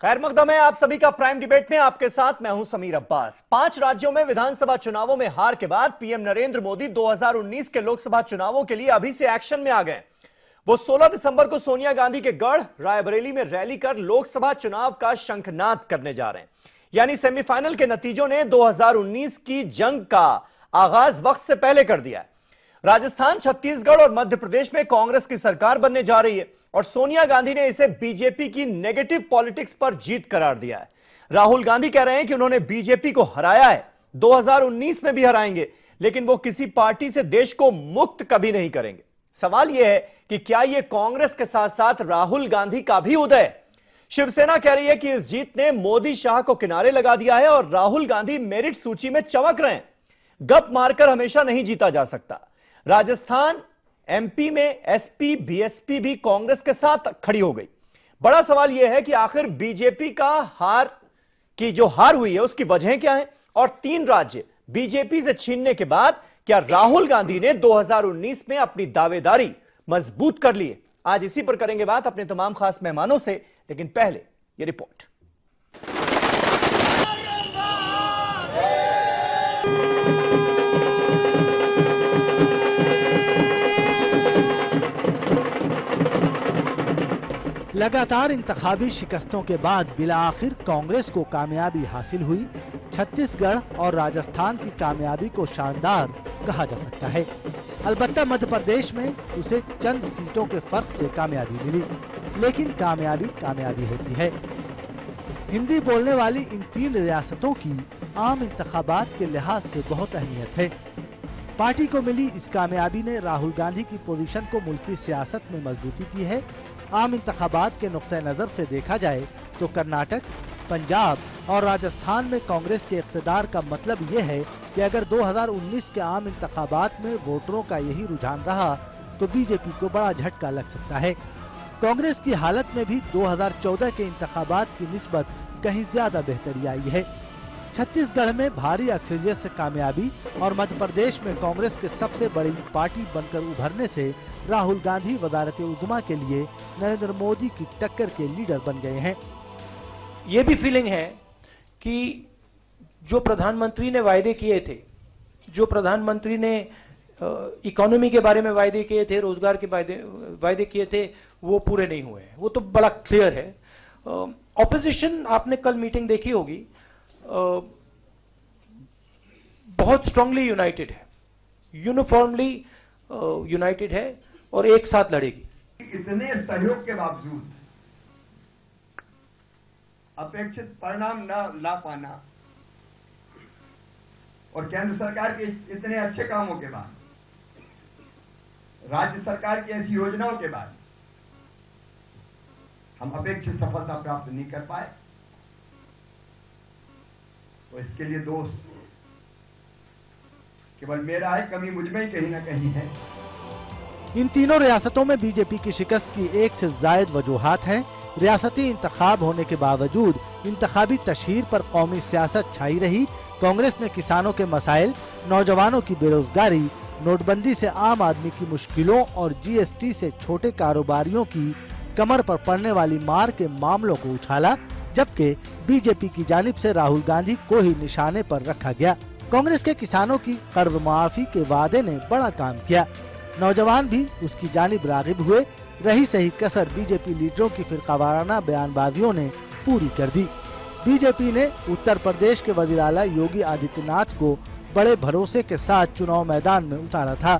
खैर मकदम है आप सभी का प्राइम डिबेट में। आपके साथ मैं हूं समीर अब्बास। 5 राज्यों में विधानसभा चुनावों में हार के बाद पीएम नरेंद्र मोदी 2019 के लोकसभा चुनावों के लिए अभी से एक्शन में आ गए। वो 16 दिसंबर को सोनिया गांधी के गढ़ रायबरेली में रैली कर लोकसभा चुनाव का शंखनाद करने जा रहे हैं। यानी सेमीफाइनल के नतीजों ने 2019 की जंग का आगाज वक्त से पहले कर दिया है। राजस्थान, छत्तीसगढ़ और मध्य प्रदेश में कांग्रेस की सरकार बनने जा रही है और सोनिया गांधी ने इसे बीजेपी की नेगेटिव पॉलिटिक्स पर जीत करार दिया है। राहुल गांधी कह रहे हैं कि उन्होंने बीजेपी को हराया है, 2019 में भी हराएंगे, लेकिन वो किसी पार्टी से देश को मुक्त कभी नहीं करेंगे। सवाल यह है कि क्या यह कांग्रेस के साथ साथ राहुल गांधी का भी उदय है? शिवसेना कह रही है कि इस जीत ने मोदी शाह को किनारे लगा दिया है और राहुल गांधी मेरिट सूची में चमक रहे हैं। गप मारकर हमेशा नहीं जीता जा सकता। राजस्थान, एमपी में एसपी बीएसपी भी कांग्रेस के साथ खड़ी हो गई। बड़ा सवाल यह है कि आखिर बीजेपी का जो हार हुई है उसकी वजह क्या है, और 3 राज्य बीजेपी से छीनने के बाद क्या राहुल गांधी ने 2019 में अपनी दावेदारी मजबूत कर ली है? आज इसी पर करेंगे बात अपने तमाम खास मेहमानों से, लेकिन पहले यह रिपोर्ट। लगातार इंतखाबी शिकस्तों के बाद बिला आखिर कांग्रेस को कामयाबी हासिल हुई। छत्तीसगढ़ और राजस्थान की कामयाबी को शानदार कहा जा सकता है। अलबत्ता मध्य प्रदेश में उसे चंद सीटों के फर्क से कामयाबी मिली, लेकिन कामयाबी कामयाबी होती है। हिंदी बोलने वाली इन 3 रियासतों की आम इंतखाबात के लिहाज से बहुत अहमियत है। पार्टी को मिली इस कामयाबी ने राहुल गांधी की पोजीशन को मुल्की सियासत में मजबूती दी है। आम इंतखाबात के नुक्ते नजर से देखा जाए तो कर्नाटक, पंजाब और राजस्थान में कांग्रेस के इक़्तिदार का मतलब ये है कि अगर 2019 के आम इंतखाबात में वोटरों का यही रुझान रहा तो बीजेपी को बड़ा झटका लग सकता है। कांग्रेस की हालत में भी 2014 के इंतखाबात की निस्बत कहीं ज्यादा बेहतरी आई है। छत्तीसगढ़ में भारी अक्सरियत से कामयाबी और मध्य प्रदेश में कांग्रेस के सबसे बड़ी पार्टी बनकर उभरने से राहुल गांधी वज़ारत उज़्मा के लिए नरेंद्र मोदी की टक्कर के लीडर बन गए हैं। ये भी फीलिंग है कि जो प्रधानमंत्री ने वायदे किए थे, जो प्रधानमंत्री ने इकोनॉमी के बारे में वायदे किए थे, रोजगार के वायदे किए थे, वो पूरे नहीं हुए हैं। वो तो बड़ा क्लियर है। ऑपोजिशन, आपने कल मीटिंग देखी होगी, बहुत स्ट्रांगली यूनाइटेड है, यूनिफॉर्मली यूनाइटेड है और एक साथ लड़ेगी। इतने सहयोग के बावजूद अपेक्षित परिणाम न ला पाना और केंद्र सरकार के इतने अच्छे कामों के बाद, राज्य सरकार की ऐसी योजनाओं के बाद हम अपेक्षित सफलता प्राप्त नहीं कर पाए, तो इसके लिए दोष केवल मेरा है, कमी मुझ में ही कहीं ना कहीं है। इन तीनों रियासतों में बीजेपी की शिकस्त की 1 से जायद वजूहात हैं। रियासती इंतखाब होने के बावजूद इंतखाबी तशहीर पर कौमी सियासत छाई रही। कांग्रेस ने किसानों के मसाइल, नौजवानों की बेरोजगारी, नोटबंदी से आम आदमी की मुश्किलों और जीएसटी से छोटे कारोबारियों की कमर पर पड़ने वाली मार के मामलों को उछाला, जबकि बीजेपी की जानिब से राहुल गांधी को ही निशाने पर रखा गया। कांग्रेस के किसानों की कर्ज माफी के वादे ने बड़ा काम किया। नौजवान भी उसकी जानिब रागिब हुए। रही सही कसर बीजेपी लीडरों की फिरकावाराना बयानबाजियों ने पूरी कर दी। बीजेपी ने उत्तर प्रदेश के वजीर आला योगी आदित्यनाथ को बड़े भरोसे के साथ चुनाव मैदान में उतारा था।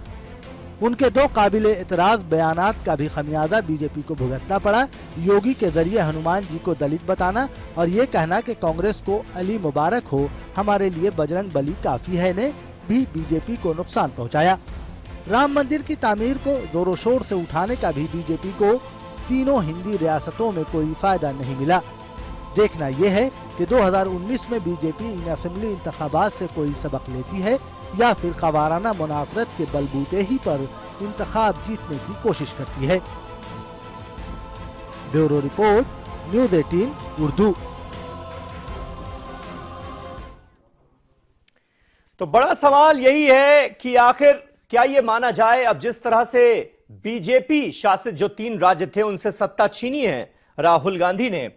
उनके 2 काबिले एतराज बयानात का भी खमियाजा बीजेपी को भुगतना पड़ा। योगी के जरिए हनुमान जी को दलित बताना और ये कहना कि कांग्रेस को अली मुबारक हो, हमारे लिए बजरंग बली काफी है, ने भी बीजेपी को नुकसान पहुंचाया। राम मंदिर की तामीर को जोरों शोर से उठाने का भी बीजेपी को तीनों हिंदी रियासतों में कोई फायदा नहीं मिला। देखना यह है कि 2019 में बीजेपी इन असेंबली इंतखाबात से कोई सबक लेती है या फिर खवाराना मुनाफरत के बलबूते ही पर इंतखाब जीतने की कोशिश करती है। Bureau report, news 18 Urdu. तो बड़ा सवाल यही है कि आखिर क्या यह माना जाए, अब जिस तरह से बीजेपी शासित जो 3 राज्य थे उनसे सत्ता छीनी है राहुल गांधी ने,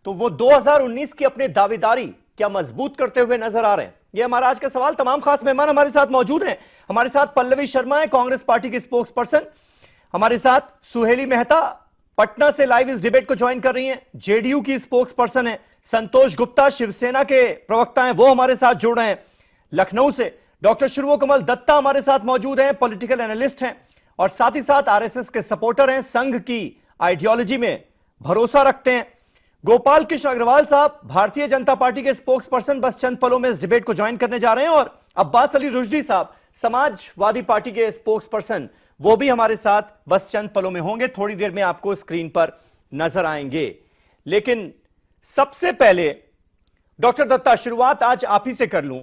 तो वो 2019 की अपनी दावेदारी क्या मजबूत करते हुए नजर आ रहे हैं? ये हमारा आज का सवाल। तमाम खास मेहमान हमारे साथ मौजूद हैं। हमारे साथ पल्लवी शर्मा है, कांग्रेस पार्टी की स्पोक्स पर्सन। हमारे साथ सुहेली मेहता पटना से लाइव इस डिबेट को ज्वाइन कर रही हैं, जेडीयू की स्पोक्स पर्सन है। संतोष गुप्ता शिवसेना के प्रवक्ता हैं, वो हमारे साथ जुड़ रहे हैं। लखनऊ से डॉक्टर शिवकमल दत्ता हमारे साथ मौजूद हैं, पॉलिटिकल एनालिस्ट हैं और साथ ही साथ आरएसएस के सपोर्टर हैं, संघ की आइडियोलॉजी में भरोसा रखते हैं। गोपाल कृष्ण अग्रवाल साहब भारतीय जनता पार्टी के स्पोक्स पर्सन बस चंद पलों में इस डिबेट को ज्वाइन करने जा रहे हैं। और अब्बास अली रुश्दी साहब समाजवादी पार्टी के स्पोक्स पर्सन, वो भी हमारे साथ बस चंद पलों में होंगे, थोड़ी देर में आपको स्क्रीन पर नजर आएंगे। लेकिन सबसे पहले डॉक्टर दत्ता, शुरुआत आज आप ही से कर लूं,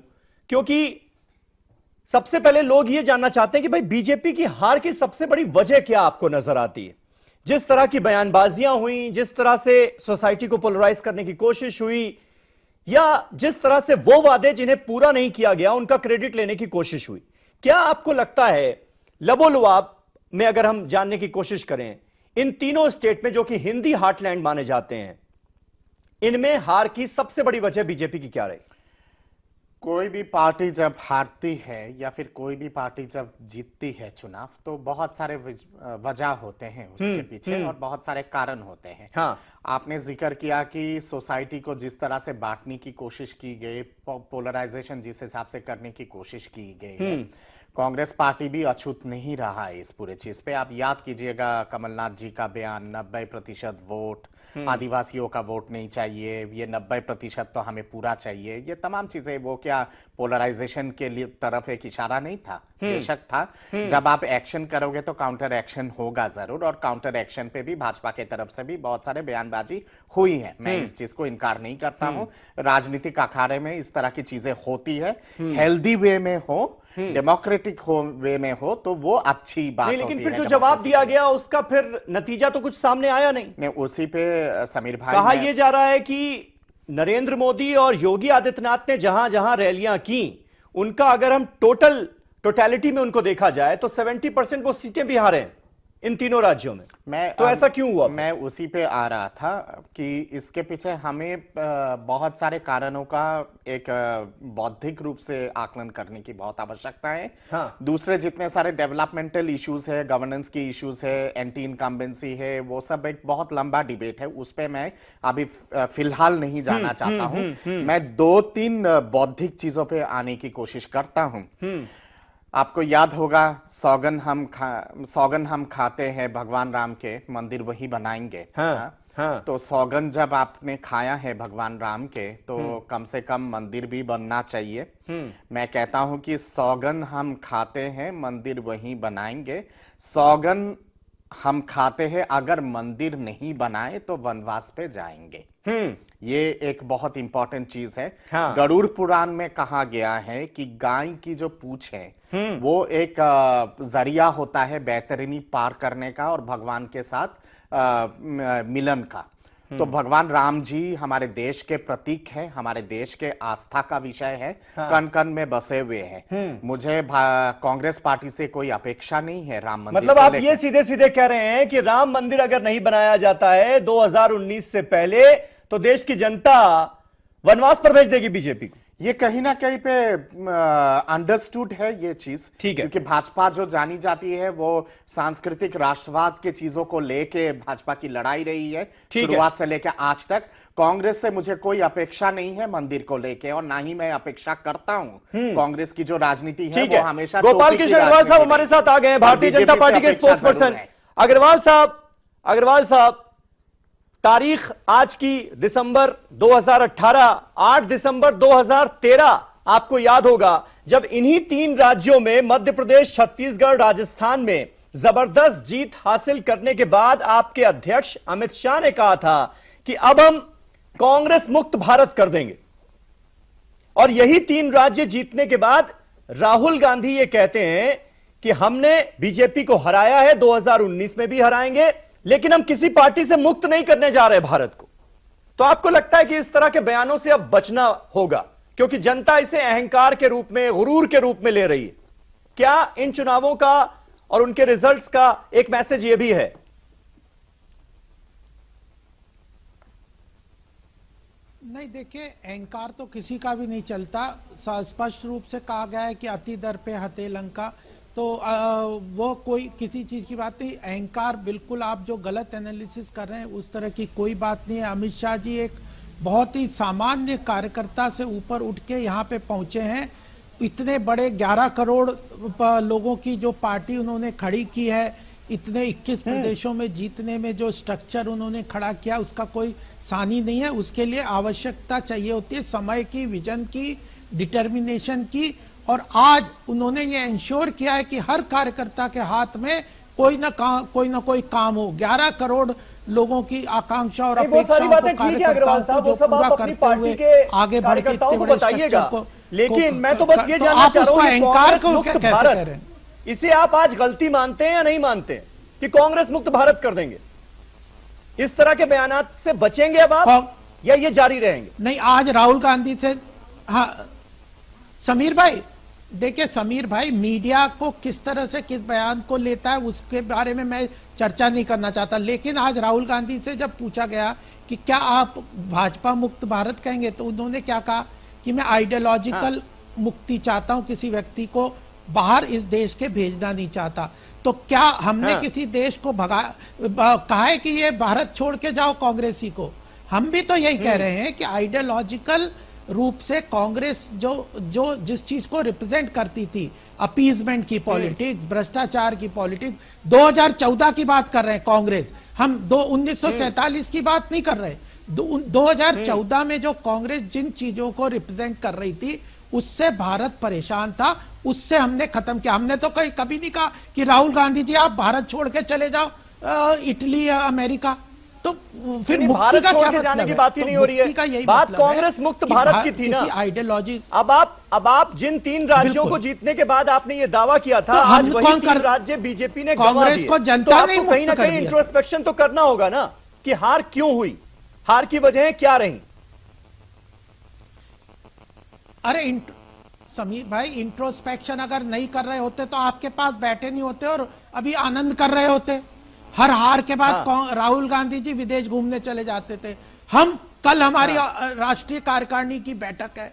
क्योंकि सबसे पहले लोग ये जानना चाहते हैं कि भाई बीजेपी की हार की सबसे बड़ी वजह क्या आपको नजर आती है? जिस तरह की बयानबाजियां हुई, जिस तरह से सोसाइटी को पोलराइज करने की कोशिश हुई, या जिस तरह से वो वादे जिन्हें पूरा नहीं किया गया उनका क्रेडिट लेने की कोशिश हुई, क्या आपको लगता है लबोलुआब में अगर हम जानने की कोशिश करें, इन तीनों स्टेट में जो कि हिंदी हार्टलैंड माने जाते हैं, इनमें हार की सबसे बड़ी वजह बीजेपी की क्या रही? कोई भी पार्टी जब हारती है या फिर कोई भी पार्टी जब जीतती है चुनाव, तो बहुत सारे वजह होते हैं उसके पीछे और बहुत सारे कारण होते हैं। हाँ। आपने जिक्र किया कि सोसाइटी को जिस तरह से बांटने की कोशिश की गई, पोलराइजेशन जिस हिसाब से करने की कोशिश की गई है, कांग्रेस पार्टी भी अछूत नहीं रहा है इस पूरे चीज पे। आप याद कीजिएगा कमलनाथ जी का बयान, 90% वोट, आदिवासियों का वोट नहीं चाहिए, ये 90% तो हमें पूरा चाहिए, ये तमाम चीजें, वो क्या पोलराइजेशन के लिए तरफ एक इशारा नहीं था? बेशक था। जब आप एक्शन करोगे तो काउंटर एक्शन होगा जरूर, और काउंटर एक्शन पे भी भाजपा के तरफ से भी बहुत सारे बयानबाजी हुई है, मैं इस चीज को इनकार नहीं करता हूं। राजनीतिक अखाड़े में इस तरह की चीजें होती है, हेल्दी वे में हो, डेमोक्रेटिक वे में हो, तो वो अच्छी बात होती है। लेकिन फिर जो जवाब दिया गया उसका फिर नतीजा तो कुछ सामने आया नहीं। उसी पे समीर भाई, कहा यह जा रहा है कि नरेंद्र मोदी और योगी आदित्यनाथ ने जहां जहां रैलियां की, उनका अगर हम टोटलिटी में उनको देखा जाए तो 70% वो सीटें भी हारे हैं इन तीनों राज्यों में। तो ऐसा क्यों हुआ? मैं उसी पे आ रहा था कि इसके पीछे हमें बहुत सारे कारणों का एक बौद्धिक रूप से आकलन करने की बहुत आवश्यकता है। हाँ। दूसरे जितने सारे डेवलपमेंटल इश्यूज है, गवर्नेंस की इश्यूज है, एंटी इनकम्बेंसी है, वो सब एक बहुत लंबा डिबेट है, उस पे मैं अभी फिलहाल नहीं जाना चाहता हूं। मैं 2-3 बौद्धिक चीजों पे आने की कोशिश करता हूं। आपको याद होगा सौगन हम खाते हैं भगवान राम के, मंदिर वही बनाएंगे। हाँ। तो सौगन जब आपने खाया है भगवान राम के, तो कम से कम मंदिर भी बनना चाहिए। मैं कहता हूं कि सौगन हम खाते हैं, मंदिर वही बनाएंगे। सौगन हम खाते हैं, अगर मंदिर नहीं बनाए तो वनवास पे जाएंगे। ये एक बहुत इंपॉर्टेंट चीज है। हाँ। गरुड़ पुराण में कहा गया है कि गाय की जो पूंछ है वो एक जरिया होता है बेहतरीनी पार करने का और भगवान के साथ मिलन का। तो भगवान राम जी हमारे देश के प्रतीक हैं, हमारे देश के आस्था का विषय है। हाँ। कण कण में बसे हुए हैं। मुझे कांग्रेस पार्टी से कोई अपेक्षा नहीं है राम मंदिर। मतलब आप ये सीधे सीधे कह रहे हैं कि राम मंदिर अगर नहीं बनाया जाता है 2019 से पहले, तो देश की जनता वनवास पर भेज देगी बीजेपी को? ये कहीं ना कहीं पे अंडरस्टूड है ये चीज, ठीक है, क्योंकि भाजपा जो जानी जाती है वो सांस्कृतिक राष्ट्रवाद के चीजों को लेके भाजपा की लड़ाई रही है शुरुआत से लेकर आज तक। कांग्रेस से मुझे कोई अपेक्षा नहीं है मंदिर को लेके, और ना ही मैं अपेक्षा करता हूं। कांग्रेस की जो राजनीति है वो हमेशा। गोपाल कृष्ण अग्रवाल साहब हमारे साथ आ गए हैं, भारतीय जनता पार्टी के स्पोक्स पर्सन। अग्रवाल साहब, तारीख आज की दिसंबर 2018, 8 दिसंबर 2013, आपको याद होगा जब इन्हीं 3 राज्यों में, मध्य प्रदेश, छत्तीसगढ़, राजस्थान में जबरदस्त जीत हासिल करने के बाद आपके अध्यक्ष अमित शाह ने कहा था कि अब हम कांग्रेस मुक्त भारत कर देंगे। और यही 3 राज्य जीतने के बाद राहुल गांधी ये कहते हैं कि हमने बीजेपी को हराया है, 2019 में भी हराएंगे, लेकिन हम किसी पार्टी से मुक्त नहीं करने जा रहे भारत को। तो आपको लगता है कि इस तरह के बयानों से अब बचना होगा, क्योंकि जनता इसे अहंकार के रूप में, गुरूर के रूप में ले रही है? क्या इन चुनावों का और उनके रिजल्ट्स का एक मैसेज यह भी है? नहीं, देखिए अहंकार तो किसी का भी नहीं चलता। स्पष्ट रूप से कहा गया है कि अति दर पे हते लंका, तो वो कोई किसी चीज की बात नहीं। अहंकार बिल्कुल आप जो गलत एनालिसिस कर रहे हैं उस तरह की कोई बात नहीं है। अमित शाह जी एक बहुत ही सामान्य कार्यकर्ता से ऊपर उठ के यहाँ पे पहुंचे हैं। इतने बड़े 11 करोड़ लोगों की जो पार्टी उन्होंने खड़ी की है, इतने 21 प्रदेशों में जीतने में जो स्ट्रक्चर उन्होंने खड़ा किया, उसका कोई सानी नहीं है। उसके लिए आवश्यकता चाहिए होती है समय की, विजन की, डिटर्मिनेशन की। और आज उन्होंने ये इंश्योर किया है कि हर कार्यकर्ता के हाथ में कोई ना कोई काम हो। 11 करोड़ लोगों की आकांक्षा और अपेक्षाओं को कार्यकर्ताओं को जो पूरा करते हुए आगे बढ़ के इतने बड़े स्ट्रक्चर को, लेकिन मैं तो बस ये जानना चाह रहा हूं, अहंकार को कैसे कह रहे हैं? इसे आप आज गलती मानते हैं या नहीं मानते हैं कि कांग्रेस मुक्त भारत कर देंगे? इस तरह के बयानात से बचेंगे अब आप या ये जारी रहेंगे? नहीं, आज राहुल गांधी से, हाँ समीर भाई, देखिए समीर भाई मीडिया को किस तरह से किस बयान को लेता है उसके बारे में मैं चर्चा नहीं करना चाहता, लेकिन आज राहुल गांधी से जब पूछा गया कि क्या आप भाजपा मुक्त भारत कहेंगे, तो उन्होंने क्या कहा कि मैं आइडियोलॉजिकल मुक्ति चाहता हूं, किसी व्यक्ति को बाहर इस देश के भेजना नहीं चाहता। तो क्या हमने किसी देश को कहा है कि ये भारत छोड़ के जाओ कांग्रेसी को? हम भी तो यही कह रहे हैं कि आइडियोलॉजिकल रूप से कांग्रेस जो जिस चीज को रिप्रेजेंट करती थी, अपीजमेंट की पॉलिटिक्स, भ्रष्टाचार की पॉलिटिक्स, 2014 की बात कर रहे हैं कांग्रेस, हम 1947 की बात नहीं कर रहे। 2014 में जो कांग्रेस जिन चीजों को रिप्रेजेंट कर रही थी उससे भारत परेशान था, उससे हमने खत्म किया। हमने तो कभी नहीं कहा कि राहुल गांधी जी आप भारत छोड़ के चले जाओ इटली या अमेरिका। तो फिर मुक्ति का क्या मतलब की बात ही नहीं हो रही है। बात कांग्रेस मुक्त भारत की थी ना, आइडियोलॉजी। अब आप जिन 3 राज्यों को जीतने के बाद आपने ये दावा किया था, आज वही 3 राज्य बीजेपी ने कांग्रेस को जनता ने कहीं ना कहीं इंट्रोस्पेक्शन तो करना होगा ना कि हार क्यों हुई, हार की वजह क्या रही? अरे समीर भाई, इंट्रोस्पेक्शन अगर नहीं कर रहे होते तो आपके पास बैठे नहीं होते और अभी आनंद कर रहे होते। हर हार के बाद राहुल गांधी जी विदेश घूमने चले जाते थे। कल हमारी राष्ट्रीय कार्यकारिणी की बैठक है,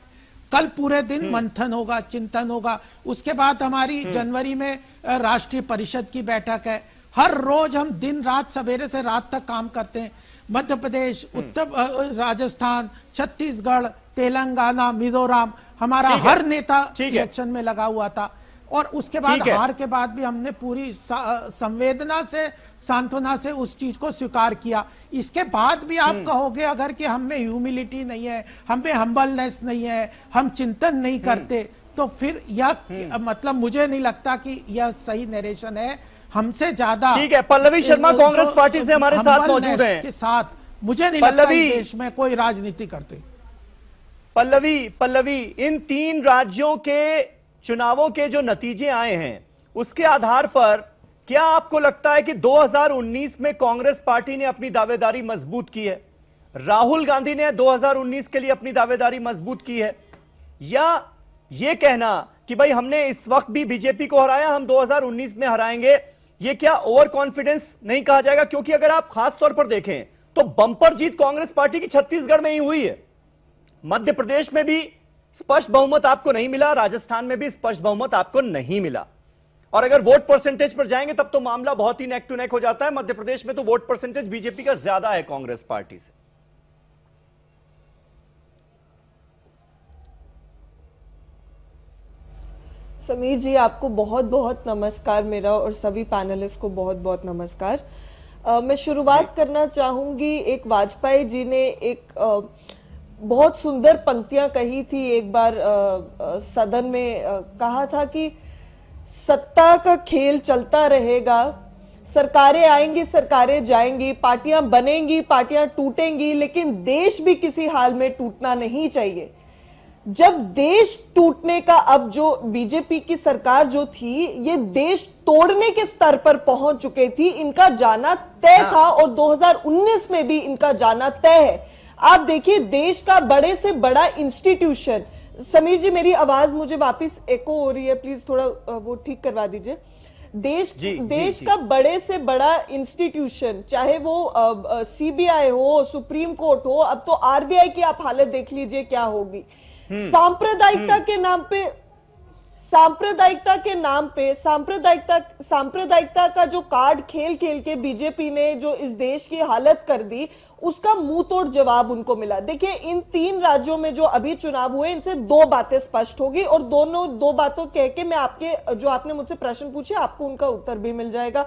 कल पूरे दिन मंथन होगा, चिंतन होगा। उसके बाद हमारी जनवरी में राष्ट्रीय परिषद की बैठक है। हर रोज हम दिन रात, सवेरे से रात तक काम करते हैं। मध्य प्रदेश, उत्तर राजस्थान, छत्तीसगढ़, तेलंगाना, मिजोरम, हमारा हर नेता इलेक्शन में लगा हुआ था। और उसके बाद हार के बाद भी हमने पूरी संवेदना से, सांत्वना से उस चीज को स्वीकार किया। इसके बाद भी आप कहोगे अगर कि हम में ह्यूमिलिटी नहीं है, हम में हम्बलनेस नहीं है, हम चिंतन नहीं करते, तो फिर यह मतलब मुझे नहीं लगता कि यह सही नरेशन है। हमसे ज्यादा ठीक है। पल्लवी शर्मा कांग्रेस पार्टी से हमारे साथ मौजूद हैं। के साथ मुझे नहीं लगता इस देश में कोई राजनीति करते। पल्लवी, इन 3 राज्यों के चुनावों के जो नतीजे आए हैं उसके आधार पर क्या आपको लगता है कि 2019 में कांग्रेस पार्टी ने अपनी दावेदारी मजबूत की है, राहुल गांधी ने 2019 के लिए अपनी दावेदारी मजबूत की है, या यह कहना कि भाई हमने इस वक्त भी बीजेपी को हराया, हम 2019 में हराएंगे, यह क्या ओवर कॉन्फिडेंस नहीं कहा जाएगा? क्योंकि अगर आप खास तौर पर देखें तो बंपर जीत कांग्रेस पार्टी की छत्तीसगढ़ में ही हुई है, मध्य प्रदेश में भी स्पष्ट बहुमत आपको नहीं मिला, राजस्थान में भी स्पष्ट बहुमत आपको नहीं मिला। और अगर वोट परसेंटेज पर जाएंगे तब तो मामला बहुत ही नेक टू नेक हो जाता है। मध्य प्रदेश में तो वोट परसेंटेज बीजेपी का ज्यादा है कांग्रेस पार्टी से। समीर जी, आपको बहुत बहुत नमस्कार मेरा, और सभी पैनलिस्ट को बहुत बहुत नमस्कार। मैं शुरुआत करना चाहूंगी, एक वाजपेयी जी ने एक बहुत सुंदर पंक्तियां कही थी एक बार सदन में, कहा था कि सत्ता का खेल चलता रहेगा, सरकारें आएंगी, सरकारें जाएंगी, पार्टियां बनेंगी, पार्टियां टूटेंगी, लेकिन देश भी किसी हाल में टूटना नहीं चाहिए। जब देश टूटने का, अब जो बीजेपी की सरकार जो थी, ये देश तोड़ने के स्तर पर पहुंच चुके थी, इनका जाना तय था और 2019 में भी इनका जाना तय है। आप देखिए, देश का बड़े से बड़ा इंस्टीट्यूशन, समीर जी मेरी आवाज मुझे वापस एको हो रही है, प्लीज थोड़ा वो ठीक करवा दीजिए। देश का बड़े से बड़ा इंस्टीट्यूशन, चाहे वो सीबीआई हो, सुप्रीम कोर्ट हो, अब तो आरबीआई की आप हालत देख लीजिए क्या होगी। सांप्रदायिकता सांप्रदायिकता का जो कार्ड खेल खेल के बीजेपी ने जो इस देश की हालत कर दी, उसका मुंह तोड़ जवाब उनको मिला। देखिए, इन 3 राज्यों में जो अभी चुनाव हुए, इनसे 2 बातें स्पष्ट होगी और दोनों 2 बातों कह के मैं आपके जो आपने मुझसे प्रश्न पूछे आपको उनका उत्तर भी मिल जाएगा।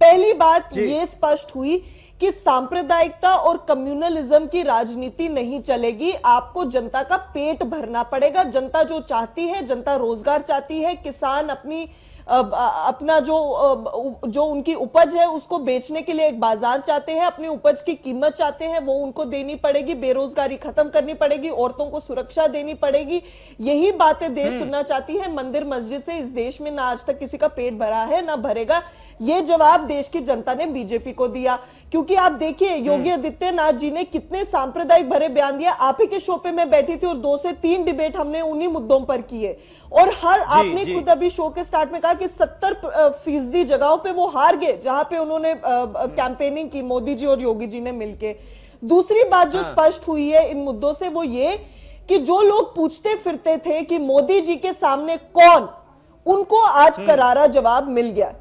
पहली बात ये स्पष्ट हुई कि सांप्रदायिकता और कम्युनलिज्म की राजनीति नहीं चलेगी। आपको जनता का पेट भरना पड़ेगा। जनता जो चाहती है, जनता रोजगार चाहती है, किसान अपना जो उनकी उपज है उसको बेचने के लिए एक बाजार चाहते हैं, अपनी उपज की कीमत चाहते हैं, वो उनको देनी पड़ेगी। बेरोजगारी खत्म करनी पड़ेगी, औरतों को सुरक्षा देनी पड़ेगी। यही बातें देश सुनना चाहती है। मंदिर मस्जिद से इस देश में ना आज तक किसी का पेट भरा है ना भरेगा। ये जवाब देश की जनता ने बीजेपी को दिया, क्योंकि आप देखिए योगी आदित्यनाथ जी ने कितने सांप्रदायिक भरे बयान दिया। आप ही के शो पे मैं बैठी थी और 2 से 3 डिबेट हमने उन्हीं मुद्दों पर किए और आपने खुद अभी शो के स्टार्ट में कहा कि 70% जगहों पे वो हार गए जहां पे उन्होंने कैंपेनिंग की, मोदी जी और योगी जी ने मिलके। दूसरी बात जो स्पष्ट हुई है इन मुद्दों से वो ये कि जो लोग पूछते फिरते थे कि मोदी जी के सामने कौन, उनको आज करारा जवाब मिल गया।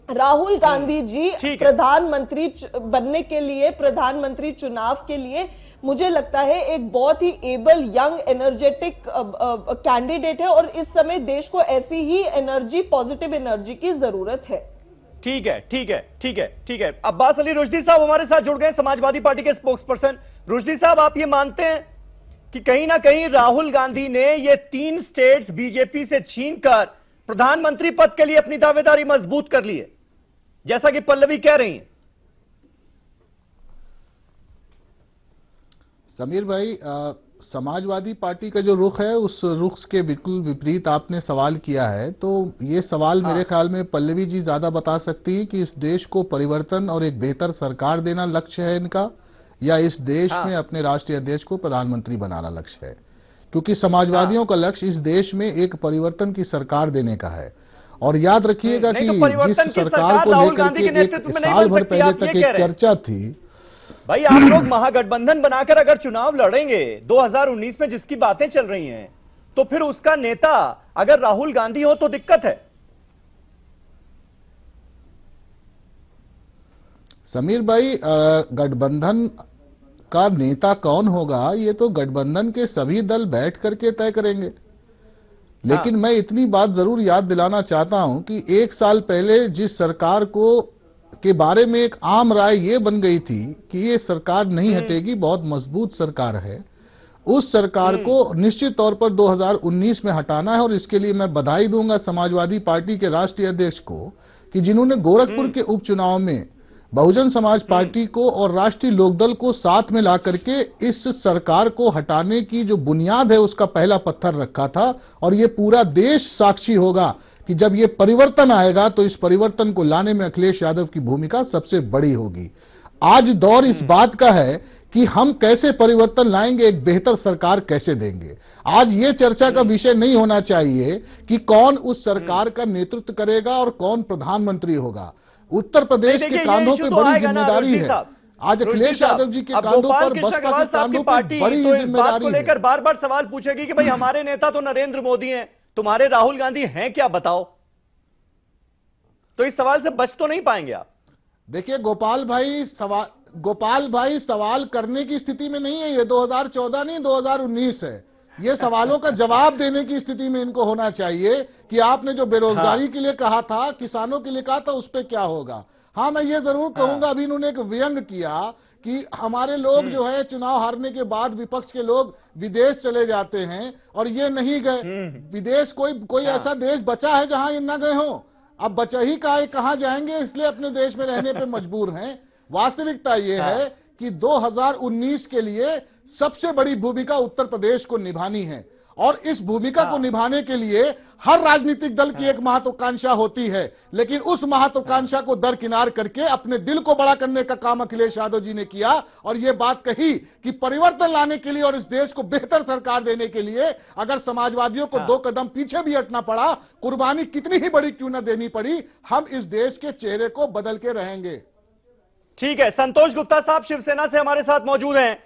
राहुल गांधी जी प्रधानमंत्री बनने के लिए, प्रधानमंत्री चुनाव के लिए मुझे लगता है एक बहुत he able, young, energetic candidate है और इस समय देश को ऐसी ही एनर्जी, पॉजिटिव एनर्जी की जरूरत है। ठीक है। अब्बास अली रुश्दी साहब हमारे साथ जुड़ गए, समाजवादी पार्टी के स्पोक्स पर्सन। रुश्दी साहब, आप ये मानते हैं कि कहीं ना कहीं राहुल गांधी ने ये 3 स्टेट्स बीजेपी से छीनकर प्रधानमंत्री पद के लिए अपनी दावेदारी मजबूत कर ली है, जैसा कि पल्लवी कह रही हैं? समीर भाई, समाजवादी पार्टी का जो रुख है उस रुख के बिल्कुल विपरीत आपने सवाल किया है। तो ये सवाल मेरे ख्याल में पल्लवी जी ज्यादा बता सकती है कि इस देश को परिवर्तन और एक बेहतर सरकार देना लक्ष्य है इनका, या इस देश में अपने राष्ट्रीय अध्यक्ष को प्रधानमंत्री बनाना लक्ष्य है। क्योंकि समाजवादियों का लक्ष्य इस देश में एक परिवर्तन की सरकार देने का है। और याद रखिएगा कि जिस सरकार को लेकर के एक साल भर पहले तक एक चर्चा थी, भाई आप लोग महागठबंधन बनाकर अगर चुनाव लड़ेंगे 2019 में जिसकी बातें चल रही हैं, तो फिर उसका नेता अगर राहुल गांधी हो तो दिक्कत है। समीर भाई, गठबंधन का नेता कौन होगा ये तो गठबंधन के सभी दल बैठ करके तय करेंगे। लेकिन मैं इतनी बात जरूर याद दिलाना चाहता हूं कि 1 साल पहले जिस सरकार के बारे में एक आम राय ये बन गई थी कि ये सरकार नहीं हटेगी, बहुत मजबूत सरकार है, उस सरकार को निश्चित तौर पर 2019 में हटाना है। और इसके लिए मैं बधाई दूंगा समाजवादी पार्टी के राष्ट्रीय अध्यक्ष को कि जिन्होंने गोरखपुर के उपचुनाव में बहुजन समाज पार्टी को और राष्ट्रीय लोकदल को साथ में ला करके इस सरकार को हटाने की जो बुनियाद है उसका पहला पत्थर रखा था। और ये पूरा देश साक्षी होगा कि जब ये परिवर्तन आएगा तो इस परिवर्तन को लाने में अखिलेश यादव की भूमिका सबसे बड़ी होगी। आज दौर इस बात का है कि हम कैसे परिवर्तन लाएंगे, एक बेहतर सरकार कैसे देंगे। आज ये चर्चा का विषय नहीं होना चाहिए कि कौन उस सरकार का नेतृत्व करेगा और कौन प्रधानमंत्री होगा। उत्तर प्रदेश के कांधों पे बड़ी जिम्मेदारी है। आज अखिलेश यादव जी के कांधों पर, बसपा के कांधों पर बड़ी जिम्मेदारी है। लेकर बार बार सवाल पूछेगी कि भाई हमारे नेता तो नरेंद्र मोदी हैं, तुम्हारे राहुल गांधी हैं क्या, बताओ। तो इस सवाल से बच तो नहीं पाएंगे आप। देखिए गोपाल भाई सवाल करने की स्थिति में नहीं है। ये 2014 नहीं 2019 है। ये सवालों का जवाब देने की स्थिति में इनको होना चाहिए कि आपने जो बेरोजगारी के लिए कहा था, किसानों के लिए कहा था, उस पर क्या होगा। हाँ, मैं ये जरूर कहूंगा, अभी इन्होंने एक व्यंग किया कि हमारे लोग जो है चुनाव हारने के बाद विपक्ष के लोग विदेश चले जाते हैं और ये नहीं गए विदेश। कोई ऐसा देश बचा है जहां ये न गए हो? अब बचा ही कहां जाएंगे, इसलिए अपने देश में रहने पे मजबूर हैं। वास्तविकता ये है कि 2019 के लिए सबसे बड़ी भूमिका उत्तर प्रदेश को निभानी है और इस भूमिका को निभाने के लिए हर राजनीतिक दल की एक महत्वाकांक्षा होती है, लेकिन उस महत्वाकांक्षा को दरकिनार करके अपने दिल को बड़ा करने का काम अखिलेश यादव जी ने किया और यह बात कही कि परिवर्तन लाने के लिए और इस देश को बेहतर सरकार देने के लिए अगर समाजवादियों को 2 कदम पीछे भी हटना पड़ा, कुर्बानी कितनी ही बड़ी क्यों न देनी पड़ी, हम इस देश के चेहरे को बदल के रहेंगे। ठीक है, संतोष गुप्ता साहब शिवसेना से हमारे साथ मौजूद हैं।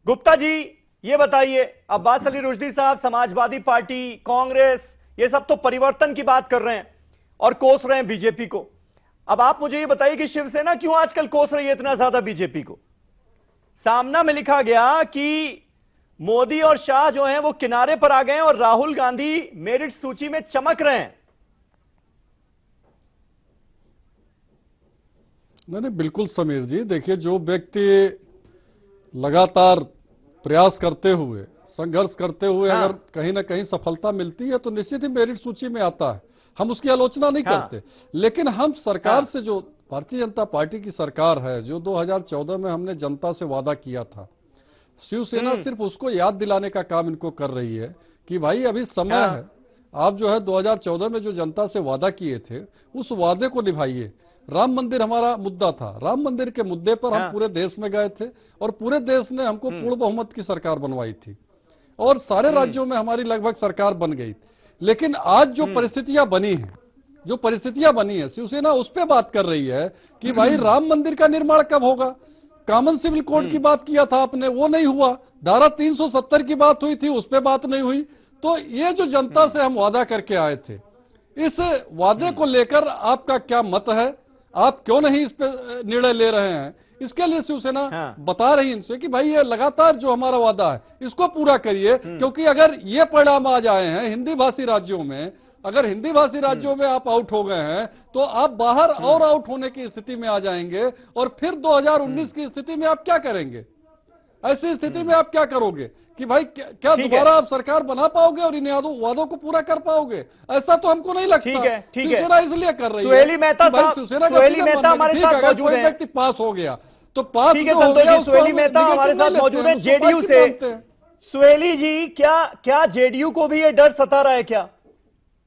गुप्ता जी ये बताइए, अब्बास अली रुश्दी साहब समाजवादी पार्टी, कांग्रेस, ये सब तो परिवर्तन की बात कर रहे हैं और कोस रहे हैं बीजेपी को। अब आप मुझे ये बताइए कि शिवसेना क्यों आजकल कोस रही है इतना ज्यादा बीजेपी को? सामना में लिखा गया कि मोदी और शाह जो हैं वो किनारे पर आ गए हैं और राहुल गांधी मेरिट सूची में चमक रहे हैं। नहीं, बिल्कुल समीर जी, देखिए जो व्यक्ति लगातार प्रयास करते हुए, संघर्ष करते हुए अगर कहीं ना कहीं सफलता मिलती है तो निश्चित ही मेरिट सूची में आता है, हम उसकी आलोचना नहीं करते। लेकिन हम सरकार से, जो भारतीय जनता पार्टी की सरकार है, जो 2014 में हमने जनता से वादा किया था, शिवसेना सिर्फ उसको याद दिलाने का काम इनको कर रही है कि भाई अभी समय है, आप जो है 2014 में जो जनता से वादा किए थे उस वादे को निभाइए। राम मंदिर हमारा मुद्दा था, राम मंदिर के मुद्दे पर हम पूरे देश में गए थे और पूरे देश ने हमको पूर्ण बहुमत की सरकार बनवाई थी और सारे राज्यों में हमारी लगभग सरकार बन गई। लेकिन आज जो परिस्थितियां बनी हैं, शिवसेना उस पर बात कर रही है कि भाई राम मंदिर का निर्माण कब होगा? कॉमन सिविल कोड की बात किया था आपने, वो नहीं हुआ। धारा 370 की बात हुई थी, उस पर बात नहीं हुई। तो ये जो जनता से हम वादा करके आए थे, इस वादे को लेकर आपका क्या मत है? आप क्यों नहीं इस पे निर्णय ले रहे हैं? इसके लिए शिवसेना बता रही इनसे कि भाई ये लगातार जो हमारा वादा है इसको पूरा करिए, क्योंकि अगर ये परिणाम आ जाए हैं हिंदी भाषी राज्यों में, अगर हिंदी भाषी राज्यों में आप आउट हो गए हैं तो आप बाहर और आउट होने की स्थिति में आ जाएंगे और फिर 2019 की स्थिति में आप क्या करेंगे? ऐसी स्थिति में आप क्या करोगे कि भाई क्या दोबारा आप सरकार बना पाओगे और इन वादों को पूरा कर पाओगे? ऐसा तो हमको नहीं लगता। ठीक है, शिवसेना इसलिए कर रही है। सुहेली मेहता साहब, सुहेली मेहता हमारे साथ मौजूद हैं। व्यक्ति पास हो गया तो पास, ठीक है संतोष जी, सुहेली मेहता हमारे साथ मौजूद हैं जेडीयू से। सुहेली जी, क्या जेडीयू को भी ये डर सता रहा है क्या?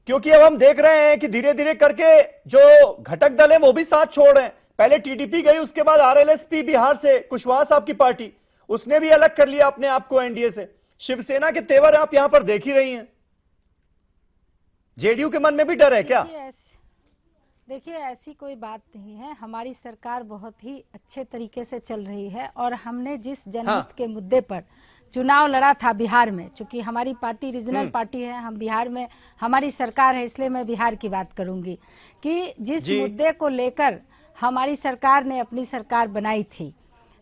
क्योंकि अब हम देख रहे हैं कि धीरे धीरे करके जो घटक दल है वो भी साथ छोड़ रहे हैं। पहले टीडीपी गई, उसके बाद आरएलएसपी बिहार से कुशवाहा साहब की पार्टी, उसने भी अलग कर लिया अपने आप को एनडीए से। शिवसेना के तेवर आप यहां पर देख ही रही हैं। जेडीयू के मन में भी डर है क्या? देखिए ऐसी कोई बात नहीं है, हमारी सरकार बहुत ही अच्छे तरीके से चल रही है और हमने जिस जनहित के मुद्दे पर चुनाव लड़ा था बिहार में, चूंकि हमारी पार्टी रीजनल पार्टी है, हम बिहार में हमारी सरकार है, इसलिए मैं बिहार की बात करूंगी कि जिस मुद्दे को लेकर हमारी सरकार ने अपनी सरकार बनाई थी,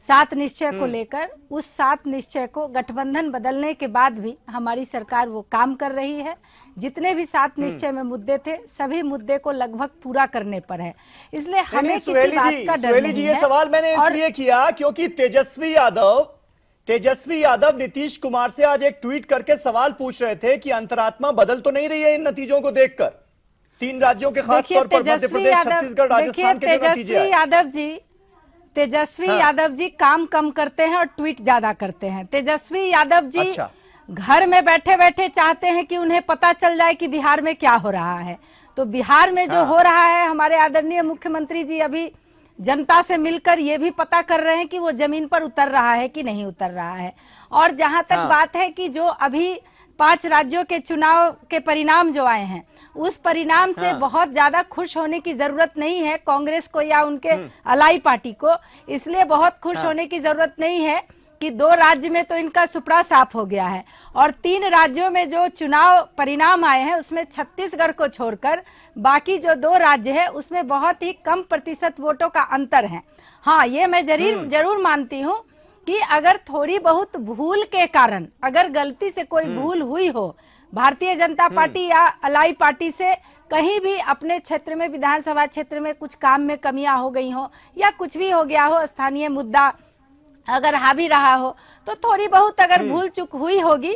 7 निश्चय को लेकर, उस 7 निश्चय को गठबंधन बदलने के बाद भी हमारी सरकार वो काम कर रही है। जितने भी 7 निश्चय में मुद्दे थे, सभी मुद्दे को लगभग पूरा करने पर है, इसलिए हमें किसी बात का डर नहीं है। ये सवाल मैंने इसलिए किया क्योंकि तेजस्वी यादव नीतीश कुमार से आज एक ट्वीट करके सवाल पूछ रहे थे कि अंतरात्मा बदल तो नहीं रही है इन नतीजों को देखकर? 3 राज्यों के खास तौर पर मध्य प्रदेश, छत्तीसगढ़, राजस्थान के जो नतीजे तेजस्वी यादव जी काम कम करते हैं और ट्वीट ज्यादा करते हैं। तेजस्वी यादव जी घर में बैठे बैठे चाहते हैं कि उन्हें पता चल जाए कि बिहार में क्या हो रहा है। तो बिहार में जो हो रहा है, हमारे आदरणीय मुख्यमंत्री जी अभी जनता से मिलकर ये भी पता कर रहे हैं कि वो जमीन पर उतर रहा है कि नहीं उतर रहा है। और जहां तक बात है कि जो अभी 5 राज्यों के चुनाव के परिणाम जो आए हैं, उस परिणाम से बहुत ज्यादा खुश होने की जरूरत नहीं है कांग्रेस को या उनके अलाई पार्टी को। इसलिए बहुत खुश होने की जरूरत नहीं है कि 2 राज्य में तो इनका सुपड़ा साफ हो गया है और 3 राज्यों में जो चुनाव परिणाम आए हैं उसमें छत्तीसगढ़ को छोड़कर बाकी जो 2 राज्य है उसमें बहुत ही कम प्रतिशत वोटों का अंतर है। हाँ, ये मैं जरूर मानती हूँ कि अगर थोड़ी बहुत भूल के कारण, अगर गलती से कोई भूल हुई हो भारतीय जनता पार्टी या अलाई पार्टी से, कहीं भी अपने क्षेत्र में, विधानसभा क्षेत्र में कुछ काम में कमियां हो गई हो या कुछ भी हो गया हो, स्थानीय मुद्दा अगर हावी रहा हो, तो थोड़ी बहुत अगर भूल चूक हुई होगी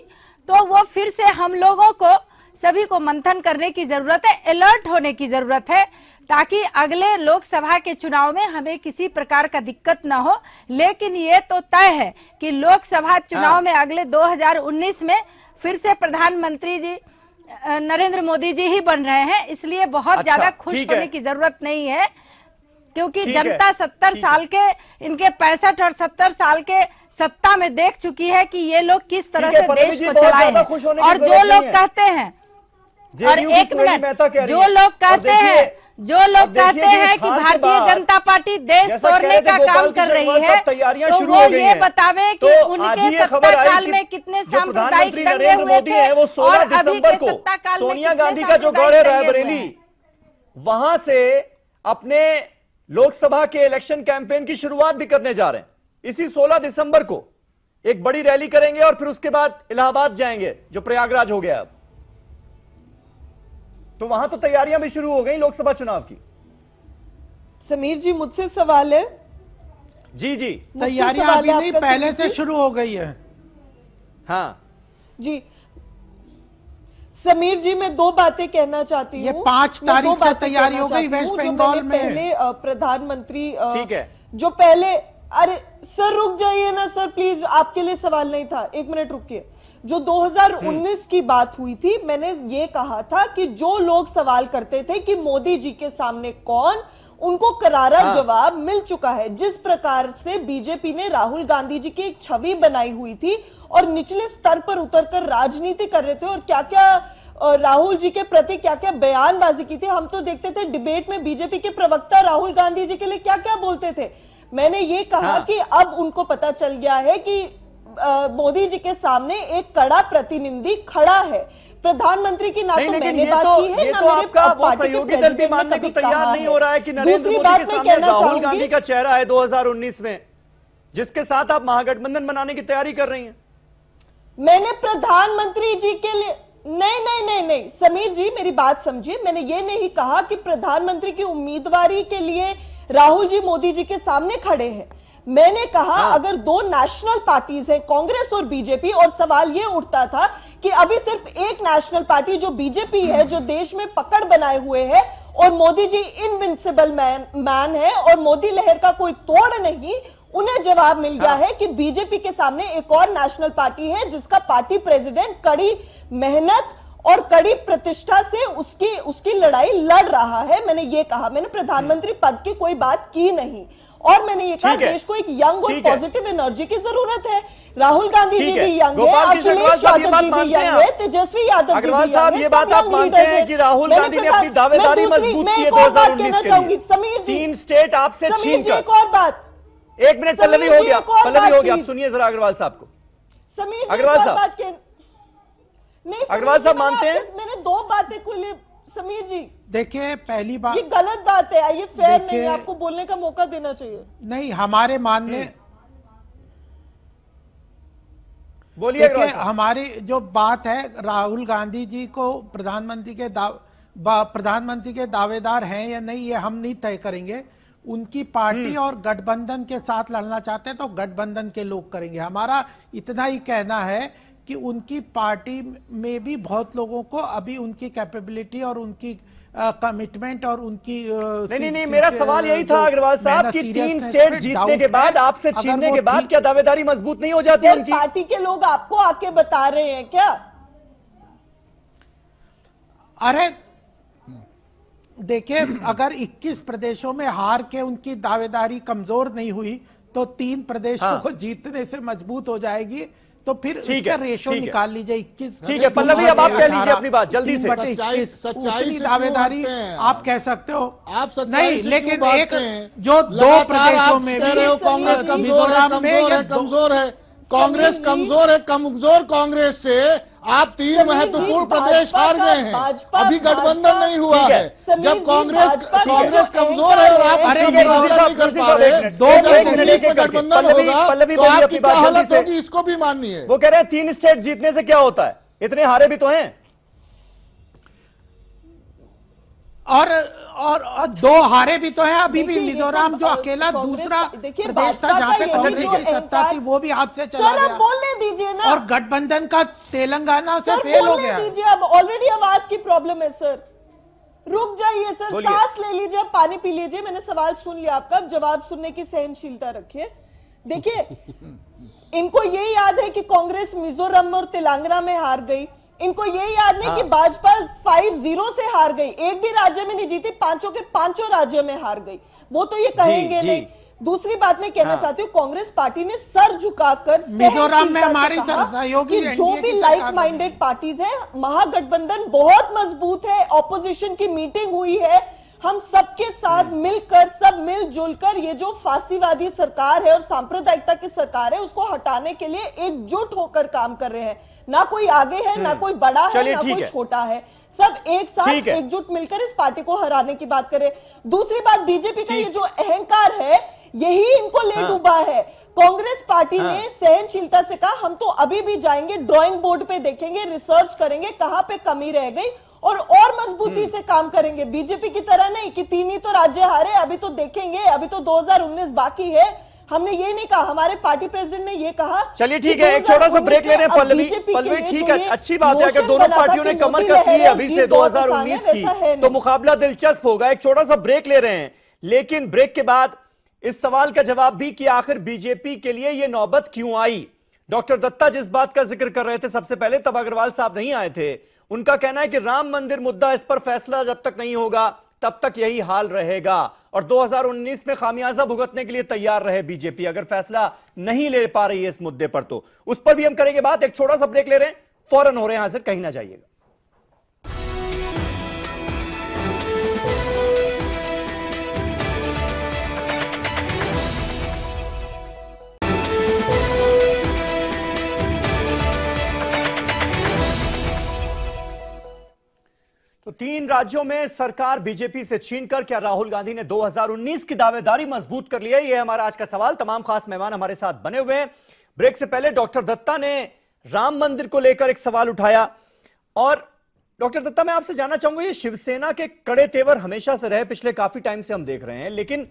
तो वो फिर से हम लोगों को सभी को मंथन करने की जरूरत है, अलर्ट होने की जरूरत है, ताकि अगले लोकसभा के चुनाव में हमें किसी प्रकार का दिक्कत न हो। लेकिन ये तो तय है कि लोकसभा चुनाव में अगले 2019 में फिर से प्रधानमंत्री जी नरेंद्र मोदी जी ही बन रहे हैं, इसलिए बहुत ज्यादा खुश होने की जरूरत नहीं है, क्योंकि जनता 70 साल के, इनके 65 और 70 साल के सत्ता में देख चुकी है कि ये लोग किस तरह से देश को चलाए हैं। और जो लोग कहते हैं, और एक मिनट, जो लोग कहते हैं कि भारतीय जनता पार्टी देश तोड़ने का काम कर रही है, तो वो ये बतावे कि उनके सत्ताकाल में कितने सांप्रदायिक दंगे हुए थे और अभी के सत्ताकाल में सोनिया गांधी का जो गढ़ है रायबरेली, वहां से अपने लोकसभा के इलेक्शन कैंपेन की शुरुआत भी करने जा रहे हैं। इसी 16 दिसंबर को एक बड़ी रैली करेंगे और फिर उसके बाद इलाहाबाद जाएंगे, जो प्रयागराज हो गया अब। तो वहां तो तैयारियां भी शुरू हो गई लोकसभा चुनाव की। समीर जी, मुझसे सवाल है। जी जी, तैयारियां अभी नहीं, पहले से शुरू हो गई है। हाँ जी समीर जी, मैं दो बातें कहना चाहती हूँ। ये 5 तारीख से तैयारी हो गई वेस्ट बंगाल में। पहले प्रधानमंत्री ठीक है, जो पहले, अरे सर रुक जाइए ना सर प्लीज, आपके लिए सवाल नहीं था, 1 मिनट रुकिए। जो 2019 की बात हुई थी, मैंने ये कहा था कि जो लोग सवाल करते थे कि मोदी जी के सामने कौन, उनको करारा जवाब मिल चुका है। जिस प्रकार से बीजेपी ने राहुल गांधी जी की एक छवि बनाई हुई थी और निचले स्तर पर उतरकर राजनीति कर रहे थे और क्या क्या राहुल जी के प्रति क्या क्या बयानबाजी की थी, हम तो देखते थे डिबेट में बीजेपी के प्रवक्ता राहुल गांधी जी के लिए क्या क्या बोलते थे। मैंने ये कहा कि अब उनको पता चल गया है कि मोदी जी के सामने एक कड़ा प्रतिनिधि खड़ा है। प्रधानमंत्री की ना तो मैंने बात की है, ना मेरे पार्टी के सहयोगी दल भी मानने को तैयार नहीं हो रहा है कि नरेंद्र मोदी के सामने राहुल गांधी का चेहरा है 2019 में, जिसके साथ आप महागठबंधन बनाने की तैयारी कर रही हैं। मैंने प्रधानमंत्री जी के लिए नहीं समीर जी, मेरी बात समझिए। मैंने ये नहीं कहा कि प्रधानमंत्री की उम्मीदवारी के लिए राहुल जी मोदी जी के सामने खड़े हैं। मैंने कहा अगर दो नेशनल पार्टीज हैं, कांग्रेस और बीजेपी, और सवाल ये उठता था कि अभी सिर्फ एक नेशनल पार्टी जो बीजेपी है, जो देश में पकड़ बनाए हुए है, और मोदी जी इनविंसिबल मैन है और मोदी लहर का कोई तोड़ नहीं, उन्हें जवाब मिल गया है कि बीजेपी के सामने एक और नेशनल पार्टी है जिसका पार्टी प्रेसिडेंट कड़ी मेहनत और कड़ी प्रतिष्ठा से उसकी लड़ाई लड़ रहा है। मैंने ये कहा, मैंने प्रधानमंत्री पद की कोई बात की नहीं, और मैंने ये कहा देश को एक यंग और पॉजिटिव एनर्जी की जरूरत है। राहुल गांधी जी भी यंग है, अखिलेश यादव जी भी यंग है, तेजस्वी यादव जी भी यंग है। ये बात आप मानते हैं कि राहुल गांधी ने अपनी दावेदारी मजबूत की है 2019 के लिए? समीर जी, 3 स्टेट आपसे छीनकर। एक और बात, 1 मिनट, पल्लवी हो गया, आप सुनिए जरा अग्रवाल साहब को। समीर जी, अग्रवाल साहब, अग्रवाल साहब मानते हैं? मैंने 2 बातें खुली। समीर जी देखिए, पहली बात, ये गलत बात है, ये फेयर नहीं है, आपको बोलने का मौका देना चाहिए। नहीं, हमारे मानने, बोलिए। हमारी जो बात है, राहुल गांधी जी को प्रधानमंत्री के दावेदार हैं या नहीं, ये हम नहीं तय करेंगे। उनकी पार्टी और गठबंधन के साथ लड़ना चाहते हैं तो गठबंधन के लोग करेंगे। हमारा इतना ही कहना है कि उनकी पार्टी में भी बहुत लोगों को अभी उनकी कैपेबिलिटी और उनकी कमिटमेंट और उनकी नहीं, मेरा सवाल यही था अग्रवाल साहब कि 3 स्टेट जीतने के बाद, आपसे छीनने के बाद, क्या दावेदारी मजबूत नहीं हो जाती उनकी? पार्टी के लोग आपको आके बता रहे हैं क्या? अरे देखिए, अगर 21 प्रदेशों में हार के उनकी दावेदारी कमजोर नहीं हुई तो 3 प्रदेशों को जीतने से मजबूत हो जाएगी। तो फिर इसका रेशो निकाल लीजिए 21। ठीक है पल्लवी, अब आप कह लीजिए अपनी बात जल्दी से। सच्चाई दावेदारी आप कह सकते हो, आप नहीं, लेकिन एक जो 2 प्रदेशों में कांग्रेस कमजोर है, कांग्रेस कमजोर है, कमजोर कांग्रेस से आप 3 महत्वपूर्ण प्रदेश हार गए हैं। अभी गठबंधन नहीं हुआ है। जब कांग्रेस कमजोर है और आप नहीं कर पा रहे, गठबंधन होगा तो आपकी क्या हालत होगी, इसको भी माननी है। वो कह रहे हैं 3 स्टेट जीतने से क्या होता है, इतने हारे भी तो हैं। और 2 हारे भी तो हैं। अभी भी मिजोरम जो अकेला दूसरा प्रदेश था जहां पे कांग्रेस की सत्ता थी, वो भी हाथ से चला गया। बोलने दीजिए ना। और गठबंधन का तेलंगाना से फेल हो गया। दीजिए, अब ऑलरेडी आवाज की प्रॉब्लम है सर, रुक जाइए सर, सांस ले लीजिए, पानी पी लीजिए। मैंने सवाल सुन लिया आपका, अब जवाब सुनने की सहनशीलता रखिए। देखिए इनको ये याद है कि कांग्रेस मिजोरम और तेलंगाना में हार गई। इनको ये याद नहीं कि भाजपा 5-0 से हार गई, एक भी राज्य में नहीं जीती, पांचों के पांचों राज्यों में हार गई। वो तो ये कहेंगे नहीं। दूसरी बात मैं कहना चाहती हूँ, कांग्रेस पार्टी ने सर झुकाकर मिजोरम में हमारी सहयोगी जो भी लाइक माइंडेड पार्टीज है, महागठबंधन बहुत मजबूत है, ऑपोजिशन की मीटिंग हुई है, हम सबके साथ मिलकर, सब मिलजुल कर ये जो फांसीवादी सरकार है और सांप्रदायिकता की सरकार है उसको हटाने के लिए एकजुट होकर काम कर रहे हैं। ना कोई आगे है, ना कोई बड़ा है, ना कोई छोटा है, सब एक साथ एकजुट मिलकर इस पार्टी को हराने की बात करें। दूसरी बात, बीजेपी का ये जो अहंकार है यही इनको ले डूबा है। कांग्रेस पार्टी ने सहनशीलता से कहा हम तो अभी भी जाएंगे, ड्राइंग बोर्ड पे देखेंगे, रिसर्च करेंगे कहां पे कमी रह गई और मजबूती से काम करेंगे। बीजेपी की तरह नहीं कि 3 ही तो राज्य हारे, अभी तो देखेंगे, अभी तो 2019 बाकी है। हमने ये नहीं कहा, हमारे पार्टी प्रेसिडेंट ने ये कहा। चलिए ठीक है, एक छोटा सा ब्रेक ले रहे हैं पल्लवी। ठीक है, अच्छी बात है, अगर दोनों पार्टियों ने कमर कस ली अभी से 2019 की तो मुकाबला दिलचस्प होगा। एक छोटा सा ब्रेक ले रहे हैं, लेकिन ब्रेक के बाद इस सवाल का जवाब भी कि आखिर बीजेपी के लिए यह नौबत क्यों आई। डॉक्टर दत्ता जिस बात का जिक्र कर रहे थे सबसे पहले, तब अग्रवाल साहब नहीं आए थे, उनका कहना है कि राम मंदिर मुद्दा, इस पर फैसला जब तक नहीं होगा तब तक यही हाल रहेगा और 2019 में खामियाजा भुगतने के लिए तैयार रहे बीजेपी, अगर फैसला नहीं ले पा रही है इस मुद्दे पर। तो उस पर भी हम करेंगे बात। एक छोटा सा ब्रेक ले रहे हैं, फौरन हो रहे हैं हाजिर, कहीं ना जाइएगा। तो 3 राज्यों में सरकार बीजेपी से छीनकर क्या राहुल गांधी ने 2019 की दावेदारी मजबूत कर ली है? यह हमारा आज का सवाल। तमाम खास मेहमान हमारे साथ बने हुए हैं। ब्रेक से पहले डॉक्टर दत्ता ने राम मंदिर को लेकर एक सवाल उठाया और डॉक्टर दत्ता मैं आपसे जानना चाहूंगा, ये शिवसेना के कड़े तेवर हमेशा से रहे, पिछले काफी टाइम से हम देख रहे हैं, लेकिन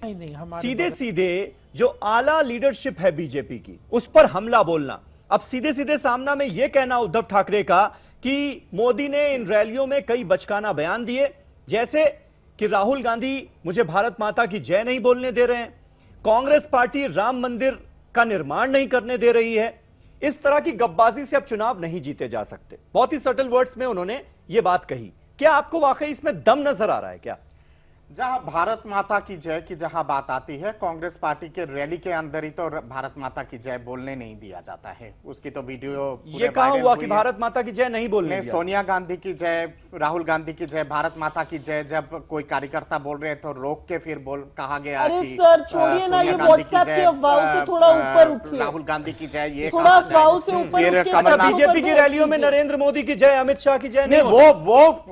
सीधे सीधे जो आला लीडरशिप है बीजेपी की उस पर हमला बोलना, अब सीधे सीधे सामना में यह कहना उद्धव ठाकरे का कि मोदी ने इन रैलियों में कई बचकाना बयान दिए, जैसे कि राहुल गांधी मुझे भारत माता की जय नहीं बोलने दे रहे हैं, कांग्रेस पार्टी राम मंदिर का निर्माण नहीं करने दे रही है, इस तरह की गप्पबाजी से अब चुनाव नहीं जीते जा सकते। बहुत ही सटल वर्ड्स में उन्होंने ये बात कही। क्या आपको वाकई इसमें दम नजर आ रहा है क्या? जहां भारत माता की जय की जहां बात आती है, कांग्रेस पार्टी के रैली के अंदर ही तो भारत माता की जय बोलने नहीं दिया जाता है। उसकी तो वीडियो ये कहा हुआ कि भारत माता की जय नहीं बोलने दिया। सोनिया गांधी की जय, राहुल गांधी की जय, भारत माता की जय जब कोई कार्यकर्ता बोल रहे तो रोक के फिर कहा गया कि सर छोड़िए ना, ये व्हाट्सएप की अफवाहों से थोड़ा ऊपर उठिए। राहुल गांधी की जय, ये थोड़ा अफवाहों से ऊपर उठिए। बीजेपी की रैलियों में नरेंद्र मोदी की जय, अमित शाह की जय नहीं,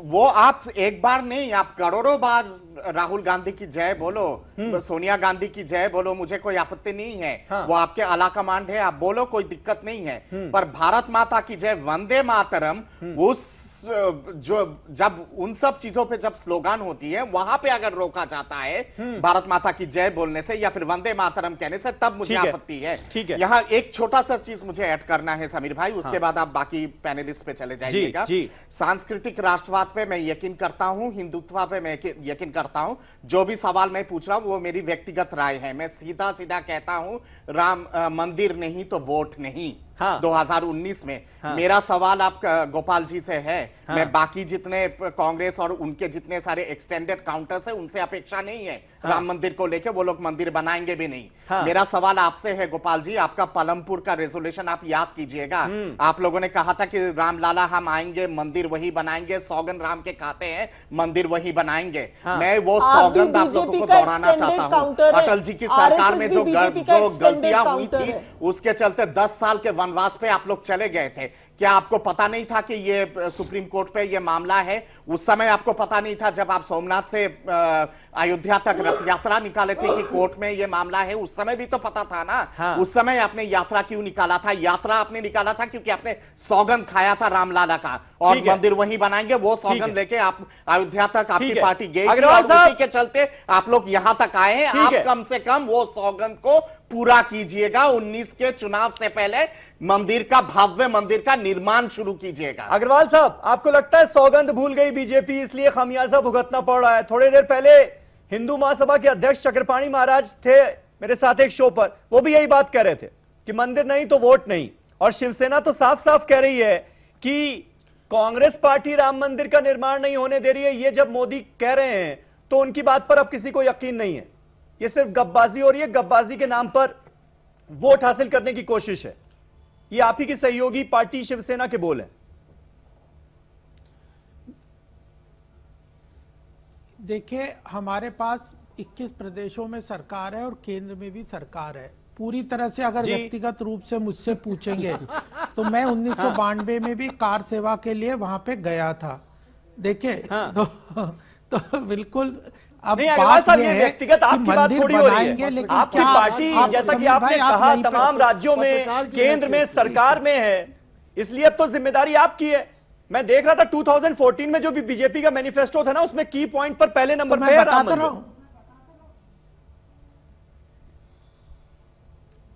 वो आप एक बार नहीं, आप करोड़ों बार राहुल गांधी की जय बोलो, सोनिया गांधी की जय बोलो, मुझे कोई आपत्ति नहीं है। हाँ। वो आपके आला कमांड है, आप बोलो, कोई दिक्कत नहीं है। पर भारत माता की जय, वंदे मातरम, उस जो जब उन सब चीजों पे जब स्लोगान होती है वहां पे अगर रोका जाता है भारत माता की जय बोलने से या फिर वंदे मातरम कहने से, तब मुझे आपत्ति है। ठीक है, यहाँ एक छोटा सा चीज मुझे ऐड करना है समीर भाई, उसके बाद आप बाकी पैनलिस्ट पे चले जाइएगा। सांस्कृतिक राष्ट्रवाद पे मैं यकीन करता हूं, हिंदुत्व पे मैं यकीन करता हूं। जो भी सवाल मैं पूछ रहा हूं वो मेरी व्यक्तिगत राय है। मैं सीधा सीधा कहता हूं, राम मंदिर नहीं तो वोट नहीं। हाँ। 2019 में मेरा सवाल आप गोपाल जी से है। मैं बाकी जितने कांग्रेस और उनके जितने सारे एक्सटेंडेड काउंटर्स है उनसे अपेक्षा नहीं है राम मंदिर को लेके, वो लोग मंदिर बनाएंगे भी नहीं। मेरा सवाल आपसे है गोपाल जी, आपका पालमपुर का रेजोल्यूशन आप याद कीजिएगा। आप लोगों ने कहा था कि रामलाला हम आएंगे, मंदिर वही बनाएंगे, सौगंध राम के खाते हैं, मंदिर वही बनाएंगे। मैं वो सौगंध आप लोगों को दोहराना चाहता हूं। अटल जी की सरकार में जो गलतियां हुई थी उसके चलते 10 साल के वनवास पे आप लोग चले गए थे। क्या आपको पता नहीं था कि ये सुप्रीम कोर्ट पे ये मामला है? उस समय आपको पता नहीं था जब आप सोमनाथ से अयोध्या तक रथ यात्रा निकाले थे कि कोर्ट में ये मामला है? उस समय भी तो पता था ना। हाँ। उस समय आपने यात्रा क्यों निकाला था? यात्रा आपने निकाला था क्योंकि आपने सौगंध खाया था रामलाला का, और मंदिर वही बनाएंगे, वो सौगंध लेके आप अयोध्या तक आपकी पार्टी गई, उसी के चलते आप लोग यहां तक आए हैं। आप कम से कम वो सौगंध को पूरा कीजिएगा। 19 के चुनाव से पहले मंदिर का, भव्य मंदिर का निर्माण शुरू कीजिएगा। अग्रवाल साहब, आपको लगता है सौगंध भूल गई बीजेपी, इसलिए खामियाजा भुगतना पड़ रहा है? थोड़ी देर पहले हिंदू महासभा के अध्यक्ष चक्रपाणी महाराज थे मेरे साथ एक शो पर, वो भी यही बात कह रहे थे। कि मंदिर नहीं तो वोट नहीं। और शिवसेना तो साफ साफ कह रही है कि कांग्रेस पार्टी राम मंदिर का निर्माण नहीं होने दे रही है। ये जब मोदी कह रहे हैं तो उनकी बात पर अब किसी को यकीन नहीं है। ये सिर्फ गप्पबाजी हो रही है, गप्पबाजी के नाम पर वोट हासिल करने की कोशिश है। ये आप ही की सहयोगी पार्टी शिवसेना के बोल हैं। देखिए, हमारे पास 21 प्रदेशों में सरकार है और केंद्र में भी सरकार है। पूरी तरह से अगर व्यक्तिगत रूप से मुझसे पूछेंगे तो मैं 1992 में भी कार सेवा के लिए वहां पे गया था। देखिए, तो बिल्कुल अब बात ये है व्यक्तिगत आपकी बात थोड़ी हो रही है। लेकिन आपकी पार्टी जैसा कि आपने कहा तमाम राज्यों में, केंद्र में, सरकार में है, इसलिए अब तो जिम्मेदारी आपकी है। मैं देख रहा था 2014 में जो भी बीजेपी का मैनिफेस्टो था ना, उसमें की पॉइंट पर पहले नंबर पे है राम मंदिर।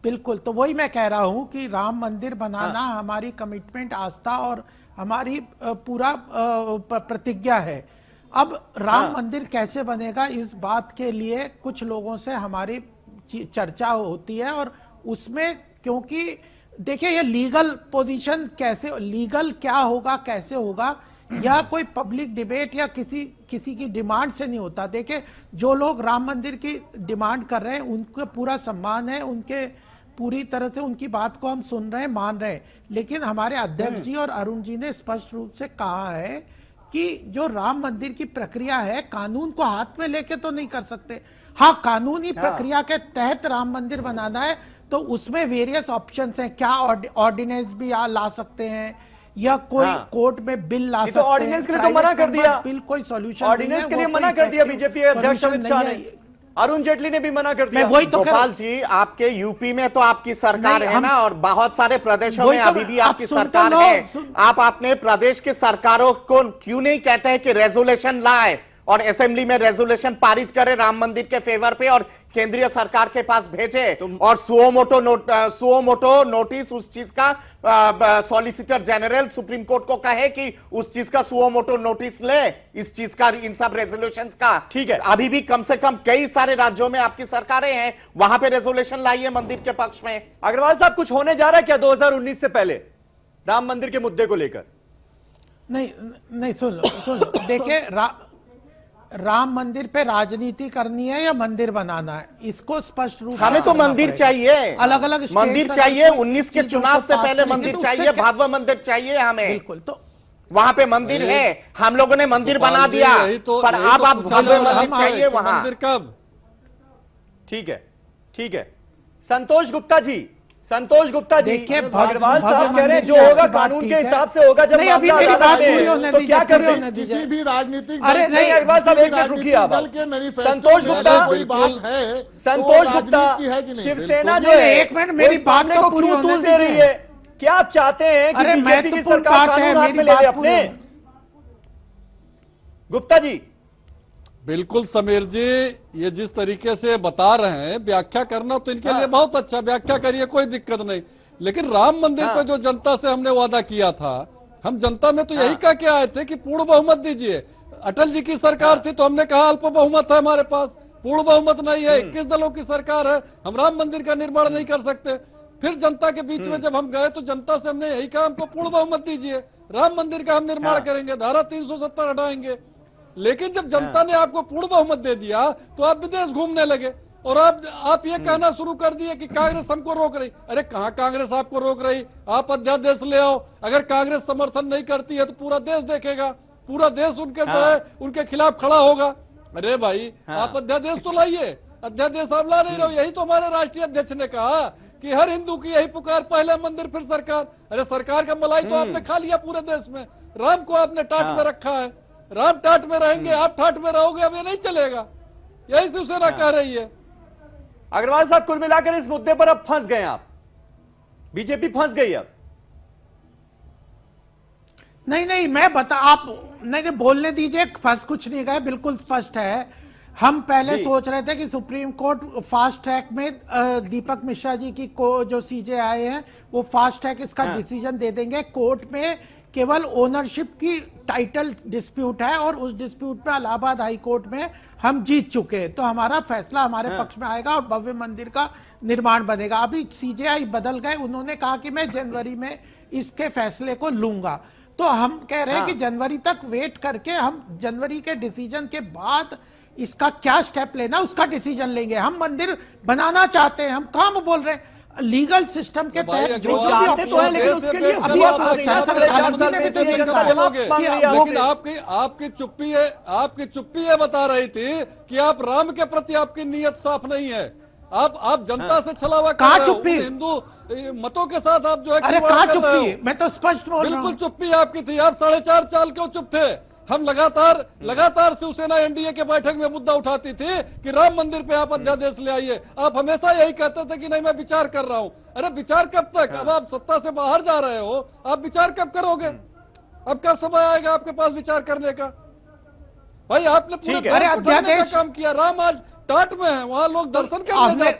बिल्कुल, तो वही मैं कह रहा हूं कि राम मंदिर बनाना हमारी कमिटमेंट, आस्था और हमारी पूरा प्रतिज्ञा है। अब राम मंदिर कैसे बनेगा, इस बात के लिए कुछ लोगों से हमारी चर्चा होती है। और उसमें क्योंकि देखिए, ये लीगल पोजीशन कैसे, लीगल क्या होगा, कैसे होगा, यह कोई पब्लिक डिबेट या किसी की डिमांड से नहीं होता। देखिए, जो लोग राम मंदिर की डिमांड कर रहे हैं उनको पूरा सम्मान है, उनके पूरी तरह से उनकी बात को हम सुन रहे हैं, मान रहे हैं। लेकिन हमारे अध्यक्ष जी और अरुण जी ने स्पष्ट रूप से कहा है कि जो राम मंदिर की प्रक्रिया है, कानून को हाथ में लेके तो नहीं कर सकते। हाँ, कानूनी प्रक्रिया के तहत राम मंदिर बनाना है तो उसमें वेरियस ऑप्शंस हैं। क्या ऑर्डिनेंस भी ला सकते हैं या कोई कोर्ट में बिल ला सकते हैं। ऑर्डिनेंस के लिए तो मना कर दिया, बिल कोई सॉल्यूशन ऑर्डिनेंस के लिए मना कर दिया बीजेपी अध्यक्ष अमित शाह ने, अरुण जेटली ने भी मना कर दिया। वही तो गोपाल जी, आपके यूपी में तो आपकी सरकार है ना, और बहुत सारे प्रदेशों में अभी भी आपकी सरकार है। आप अपने प्रदेश की सरकारों को क्यों नहीं कहते हैं कि रेजोल्यूशन लाए और असेंबली में रेजोल्यूशन पारित करे राम मंदिर के फेवर पे और केंद्रीय सरकार के पास भेजे और सुओमोटो नोटिस उस चीज का सॉलिसिटर जनरल सुप्रीम कोर्ट को कहे कि उस चीज का सुओमोटो नोटिस ले, इस चीज का, इन सब रेजोल्यूशंस का। ठीक है, अभी भी कम से कम कई सारे राज्यों में आपकी सरकारें हैं, वहां पे रेजोल्यूशन लाइए मंदिर के पक्ष में। अग्रवाल साहब, कुछ होने जा रहा है क्या 2019 से पहले राम मंदिर के मुद्दे को लेकर? नहीं, सुन देखिए, राम मंदिर पे राजनीति करनी है या मंदिर बनाना है, इसको स्पष्ट रूप से हमें तो मंदिर चाहिए, अलग अलग मंदिर चाहिए। 19 के चुनाव से पहले मंदिर चाहिए, भव्य मंदिर चाहिए हमें। बिल्कुल, तो वहां पे मंदिर है, हम लोगों ने मंदिर बना दिया, पर अब आप भव्य मंदिर चाहिए वहां। कब? ठीक है। संतोष गुप्ता जी, देखिए, अग्रवाल साहब कह रहे हैं जो होगा कानून के हिसाब से होगा। जब अभी मेरी बात पूरी होने तो क्या कर दें? किसी भी राजनीतिक अरे नहीं, अग्रवाल साहब एक मिनट रुकिए आप। संतोष गुप्ता, शिवसेना जो है एक मिनट मेरी बात को पूरी होने दे रही है। क्या आप चाहते हैं कि बीजेपी की सरकार कानून हाथ में ले ले अपने? गुप्ता जी, बिल्कुल समीर जी, ये जिस तरीके से बता रहे हैं, व्याख्या करना तो इनके लिए बहुत अच्छा, व्याख्या करिए, कोई दिक्कत नहीं। लेकिन राम मंदिर पर जो जनता से हमने वादा किया था, हम जनता में तो यही कह के आए थे कि पूर्ण बहुमत दीजिए। अटल जी की सरकार थी तो हमने कहा अल्प बहुमत है हमारे पास, पूर्ण बहुमत नहीं है, 21 दलों की सरकार है, हम राम मंदिर का निर्माण नहीं कर सकते। फिर जनता के बीच में जब हम गए तो जनता से हमने यही कहा, हमको पूर्ण बहुमत दीजिए, राम मंदिर का हम निर्माण करेंगे, धारा 370 हटाएंगे। लेकिन जब जनता ने आपको पूर्ण बहुमत दे दिया तो आप विदेश घूमने लगे और आप ये कहना शुरू कर दिए कि कांग्रेस हमको रोक रही। अरे कहां कांग्रेस आपको रोक रही? आप अध्यादेश ले आओ, अगर कांग्रेस समर्थन नहीं करती है तो पूरा देश देखेगा, पूरा देश उनके जो है उनके खिलाफ खड़ा होगा। अरे भाई, आप अध्यादेश तो लाइए, अध्यादेश आप ला नहीं रहो। यही तो हमारे राष्ट्रीय अध्यक्ष ने कहा कि हर हिंदू की यही पुकार, पहले मंदिर फिर सरकार। अरे सरकार का मलाई तो आपने खा लिया पूरे देश में, राम को आपने टाट में रखा है, राम टाट में रहेंगे, आप ठाट में रहोगे, अब ये नहीं चलेगा। यही शिवसेना कह रही है। अग्रवाल साहब, कुल मिलाकर इस मुद्दे पर अब फंस गए आप, बीजेपी फंस गई अब। नहीं, मैं बता, आप नहीं बोलने दीजिए, फंस कुछ नहीं गए, बिल्कुल स्पष्ट है। हम पहले सोच रहे थे कि सुप्रीम कोर्ट फास्ट ट्रैक में दीपक मिश्रा जी की जो सीजे आए हैं वो फास्ट ट्रैक इसका डिसीजन दे देंगे। कोर्ट में केवल ओनरशिप की टाइटल डिस्प्यूट है और उस डिस्प्यूट में इलाहाबाद हाई कोर्ट में हम जीत चुके हैं, तो हमारा फैसला हमारे पक्ष में आएगा और भव्य मंदिर का निर्माण बनेगा। अभी सीजेआई बदल गए, उन्होंने कहा कि मैं जनवरी में इसके फैसले को लूंगा, तो हम कह रहे हैं कि जनवरी तक वेट करके हम जनवरी के डिसीजन के बाद इसका क्या स्टेप लेना उसका डिसीजन लेंगे। हम मंदिर बनाना चाहते हैं, हम काम बोल रहे हैं लीगल सिस्टम के तहत जो चाहते तो है, लेकिन उसके लिए अभी आपकी चुप्पी ये बता रही थी कि आप राम के प्रति आपकी नीयत साफ नहीं है। आप जनता से छला हुआ कहाँ चुप्पी, हिंदू मतों के साथ आप जो है, अरे कहाँ चुप्पी, मैं तो स्पष्ट बोल रहा हूँ। बिल्कुल चुप्पी आपकी थी। आप 4.5 साल क्यों चुप थे? हम लगातार शिवसेना एनडीए के बैठक में मुद्दा उठाती थी कि राम मंदिर पे आप अध्यादेश ले आइए। आप हमेशा यही कहते थे कि नहीं मैं विचार कर रहा हूं। अरे विचार कब तक? अब आप सत्ता से बाहर जा रहे हो, आप विचार कब करोगे? अब कब समय आएगा आपके पास विचार करने का? भाई आपने पूरे अध्यादेश काम किया। राम आज टाट में है, वहाँ लोग दर्शन करने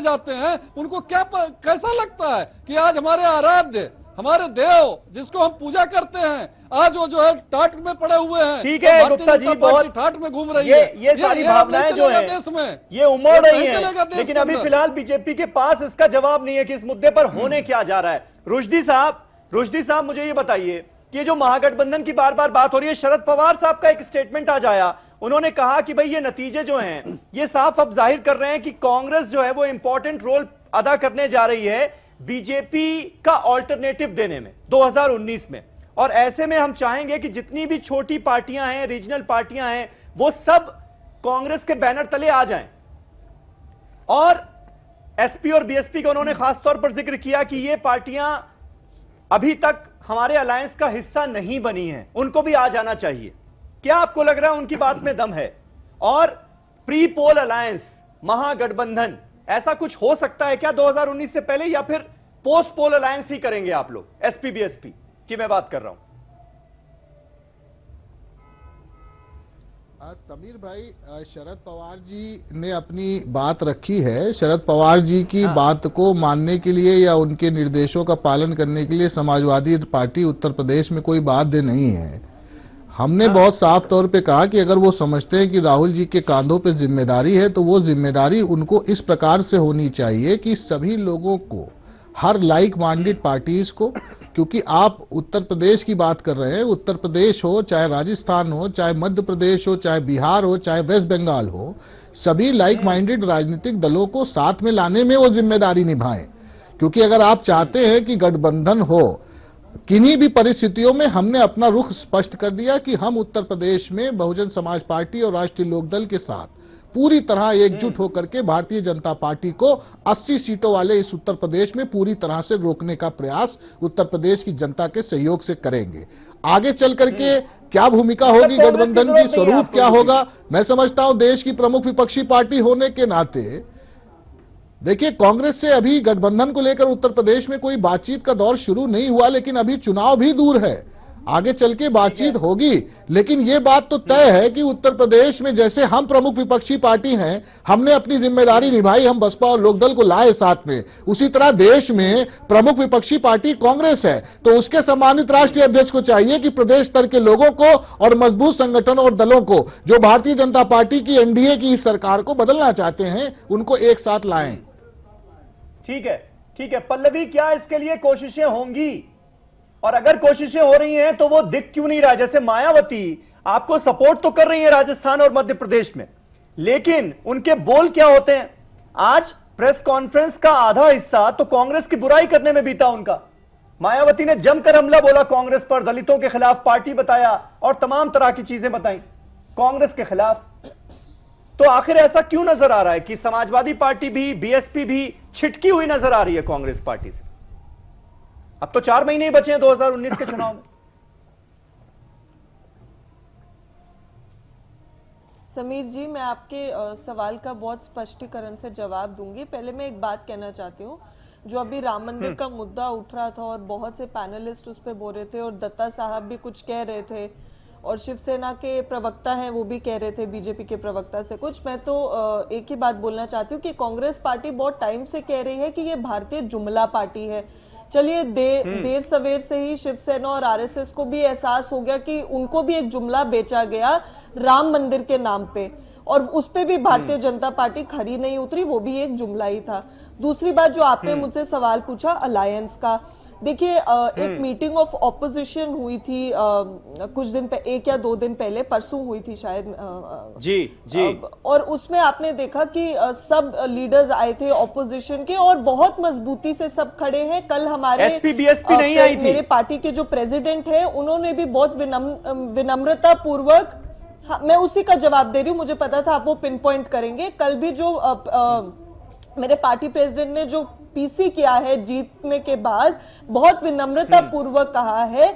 जाते हैं, उनको क्या कैसा लगता है कि आज हमारे आराध्य, हमारे देव जिसको हम पूजा करते हैं, आज वो जो है टाट में पड़े हुए हैं। ठीक है गुप्ता जी, बहुत टाट में घूम रही है। ये सारी भावनाएं जो है देश में ये उमड़ रही हैं, लेकिन अभी फिलहाल बीजेपी के पास इसका जवाब नहीं है कि इस मुद्दे पर होने क्या जा रहा है। रुश्दी साहब मुझे ये बताइए कि जो महागठबंधन की बार बार बात हो रही है, शरद पवार साहब का एक स्टेटमेंट आज आया, उन्होंने कहा कि भाई ये नतीजे जो हैं ये साफ अब जाहिर कर रहे हैं कि कांग्रेस जो है वो इंपॉर्टेंट रोल अदा करने जा रही है बीजेपी का ऑल्टरनेटिव देने में 2019 में। और ऐसे में हम चाहेंगे कि जितनी भी छोटी पार्टियां हैं, रीजनल पार्टियां हैं, वो सब कांग्रेस के बैनर तले आ जाएं। और एसपी और बीएसपी का उन्होंने खासतौर पर जिक्र किया कि ये पार्टियां अभी तक हमारे अलायंस का हिस्सा नहीं बनी हैं, उनको भी आ जाना चाहिए। क्या आपको लग रहा है उनकी बात में दम है? और प्री पोल अलायंस, महागठबंधन, ऐसा कुछ हो सकता है क्या 2019 से पहले, या फिर पोस्ट पोल अलायंस ही करेंगे आप लोग? एसपी बीएसपी की मैं बात कर रहा हूं। समीर भाई, शरद पवार जी ने अपनी बात रखी है। शरद पवार जी की बात को मानने के लिए या उनके निर्देशों का पालन करने के लिए समाजवादी पार्टी उत्तर प्रदेश में कोई बाध्य नहीं है। हमने बहुत साफ तौर पे कहा कि अगर वो समझते हैं कि राहुल जी के कांधों पे जिम्मेदारी है, तो वो जिम्मेदारी उनको इस प्रकार से होनी चाहिए कि सभी लोगों को, हर लाइक माइंडेड पार्टीज को, क्योंकि आप उत्तर प्रदेश की बात कर रहे हैं, उत्तर प्रदेश हो, चाहे राजस्थान हो, चाहे मध्य प्रदेश हो, चाहे बिहार हो, चाहे वेस्ट बंगाल हो, सभी लाइक माइंडेड राजनीतिक दलों को साथ में लाने में वो जिम्मेदारी निभाएं। क्योंकि अगर आप चाहते हैं कि गठबंधन हो, किन्हीं भी परिस्थितियों में हमने अपना रुख स्पष्ट कर दिया कि हम उत्तर प्रदेश में बहुजन समाज पार्टी और राष्ट्रीय लोकदल के साथ पूरी तरह एकजुट होकर के भारतीय जनता पार्टी को 80 सीटों वाले इस उत्तर प्रदेश में पूरी तरह से रोकने का प्रयास उत्तर प्रदेश की जनता के सहयोग से करेंगे। आगे चल करके क्या भूमिका होगी गठबंधन की, स्वरूप क्या होगा, मैं समझता हूं देश की प्रमुख विपक्षी पार्टी होने के नाते, देखिए कांग्रेस से अभी गठबंधन को लेकर उत्तर प्रदेश में कोई बातचीत का दौर शुरू नहीं हुआ, लेकिन अभी चुनाव भी दूर है, आगे चल के बातचीत होगी। लेकिन ये बात तो तय है कि उत्तर प्रदेश में जैसे हम प्रमुख विपक्षी पार्टी हैं, हमने अपनी जिम्मेदारी निभाई, हम बसपा और लोकदल को लाए साथ में, उसी तरह देश में प्रमुख विपक्षी पार्टी कांग्रेस है, तो उसके सम्मानित राष्ट्रीय अध्यक्ष को चाहिए कि प्रदेश स्तर के लोगों को और मजबूत संगठन और दलों को जो भारतीय जनता पार्टी की एनडीए की इस सरकार को बदलना चाहते हैं, उनको एक साथ लाएं। ठीक है पल्लवी, क्या इसके लिए कोशिशें होंगी? और अगर कोशिशें हो रही हैं तो वो दिख क्यों नहीं रहा? जैसे मायावती आपको सपोर्ट तो कर रही है राजस्थान और मध्य प्रदेश में, लेकिन उनके बोल क्या होते हैं? आज प्रेस कॉन्फ्रेंस का आधा हिस्सा तो कांग्रेस की बुराई करने में बीता उनका। मायावती ने जमकर हमला बोला कांग्रेस पर, दलितों के खिलाफ पार्टी बताया और तमाम तरह की चीजें बताई कांग्रेस के खिलाफ। तो आखिर ऐसा क्यों नजर आ रहा है कि समाजवादी पार्टी भी, बीएसपी भी छिटकी हुई नजर आ रही है कांग्रेस पार्टी से? अब तो 4 महीने ही बचे हैं 2019 के चुनाव में। समीर जी, मैं आपके सवाल का बहुत स्पष्टीकरण से जवाब दूंगी। पहले मैं एक बात कहना चाहती हूँ, जो अभी राम मंदिर का मुद्दा उठ रहा था और बहुत से पैनलिस्ट उस पर बोल रहे थे और दत्ता साहब भी कुछ कह रहे थे और शिवसेना के प्रवक्ता हैं वो भी कह रहे थे बीजेपी के प्रवक्ता से कुछ। मैं तो एक ही बात बोलना चाहती हूँ कि कांग्रेस पार्टी बहुत टाइम से कह रही है कि ये भारतीय जुमला पार्टी है, चलिए देर सवेर से ही शिवसेना और आरएसएस को भी एहसास हो गया कि उनको भी एक जुमला बेचा गया राम मंदिर के नाम पे, और उस पे भी भारतीय जनता पार्टी खरी नहीं उतरी, वो भी एक जुमला ही था। दूसरी बात जो आपने मुझसे सवाल पूछा अलायंस का, देखिए एक मीटिंग ऑफ ऑपोजिशन हुई थी कुछ दिन पहले, 1 या 2 दिन पहले, परसों हुई थी शायद, जी और उसमें आपने देखा कि सब लीडर्स आए थे ऑपोजिशन के और बहुत मजबूती से सब खड़े हैं। कल हमारे एसपी बीएसपी नहीं आई थी, मेरे पार्टी के जो प्रेसिडेंट हैं उन्होंने भी बहुत विनम्रता पूर्वक, हाँ, मैं उसी का जवाब दे रही हूँ, मुझे पता था आप वो पिन पॉइंट करेंगे। कल भी जो मेरे पार्टी प्रेसिडेंट ने जो पीसी किया है जीतने के बाद, बहुत विनम्रता पूर्वक कहा है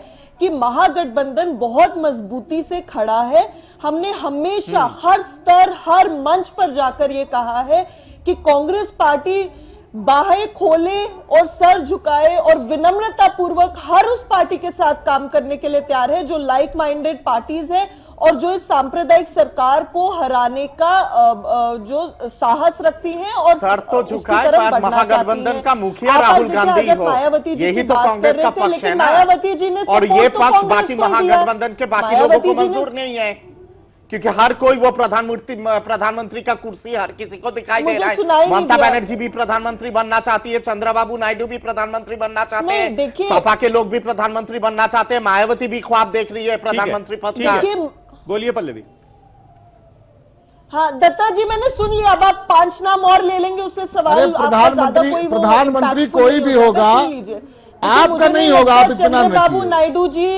कि महागठबंधन बहुत मजबूती से खड़ा है। हमने हमेशा हर स्तर हर मंच पर जाकर ये कहा है कि कांग्रेस पार्टी बाहें खोले और सर झुकाए और विनम्रता पूर्वक हर उस पार्टी के साथ काम करने के लिए तैयार है जो लाइक माइंडेड पार्टीज है और जो इस सांप्रदायिक सरकार को हराने का जो साहस रखती हैं और सर तो झुकाए पर महागठबंधन का मुखिया राहुल गांधी हो, यही तो कांग्रेस का पक्ष है ना, मायावती जी ने और ये पक्ष बाकी महागठबंधन के बाकी लोगों को मंजूर नहीं है, क्योंकि हर कोई वो प्रधानमंत्री का कुर्सी हर किसी को दिखाई दे रहा है। ममता बनर्जी भी प्रधानमंत्री बनना चाहती है, चंद्रबाबू नायडू भी प्रधानमंत्री बनना चाहते हैं, सपा के लोग भी प्रधानमंत्री बनना चाहते हैं, मायावती भी ख्वाब देख रही है प्रधानमंत्री पद का। बोलिए पल्लवी। हाँ दत्ता जी मैंने सुन लिया, अब आप 5 नाम और ले लेंगे उससे सवाल। प्रधानमंत्री कोई भी होगा, आपका नहीं होगा, आप इतना चंद्रबाबू नायडू जी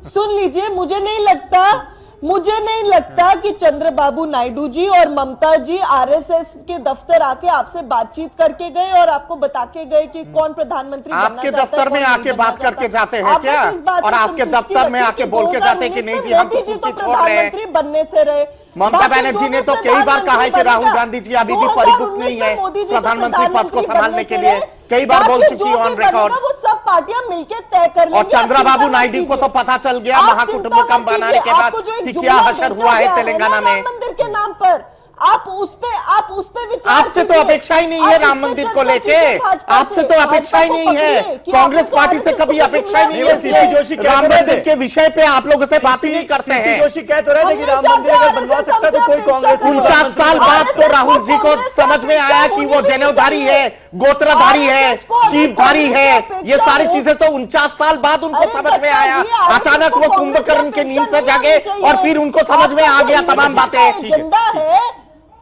सुन लीजिए, मुझे नहीं लगता कि चंद्रबाबू नायडू जी और ममता जी आरएसएस के दफ्तर आके आपसे बातचीत करके गए और आपको बता के गए कि कौन प्रधानमंत्री बनना आपके दफ्तर में आके बात करके जाते हैं क्या, और आपके दफ्तर में आके बोल के जाते हैं कि नहीं जी हम तो कुर्सी छोड़ रहे हैं, बनने से रहे। ममता बनर्जी ने तो कई बार कहा है कि राहुल गांधी जी अभी भी परिपक्व नहीं है प्रधानमंत्री पद को संभालने के लिए, कई बार बोल चुकी है ऑन रिकॉर्ड। वो सब पार्टियां मिलकर तय कर लेंगी। और चंद्रबाबू नायडू को तो पता चल गया महाकुटुंबकम बनाने के बाद कि क्या हशर हुआ है तेलंगाना में मंदिर के नाम पर। आप उस पे विचार, आपसे तो अपेक्षा ही नहीं है राम मंदिर को लेके, आपसे तो अपेक्षा ही नहीं है, कांग्रेस पार्टी से कभी अपेक्षा ही नहीं है, सीपी जोशी राम मंदिर के विषय पे आप लोगों से बात ही नहीं करते हैं। जोशी कह तो रहे थे कि राम मंदिर अगर बनवा सकता तो कोई कांग्रेस 49 साल बाद तो राहुल जी को समझ में आया कि वो जनेऊधारी है, गोत्रधारी है, शिवधारी है, ये सारी चीजें तो 49 साल बाद उनको समझ में आया। अचानक वो कुंभकर्ण के नींद से जागे और फिर उनको समझ में आ गया तमाम बातें।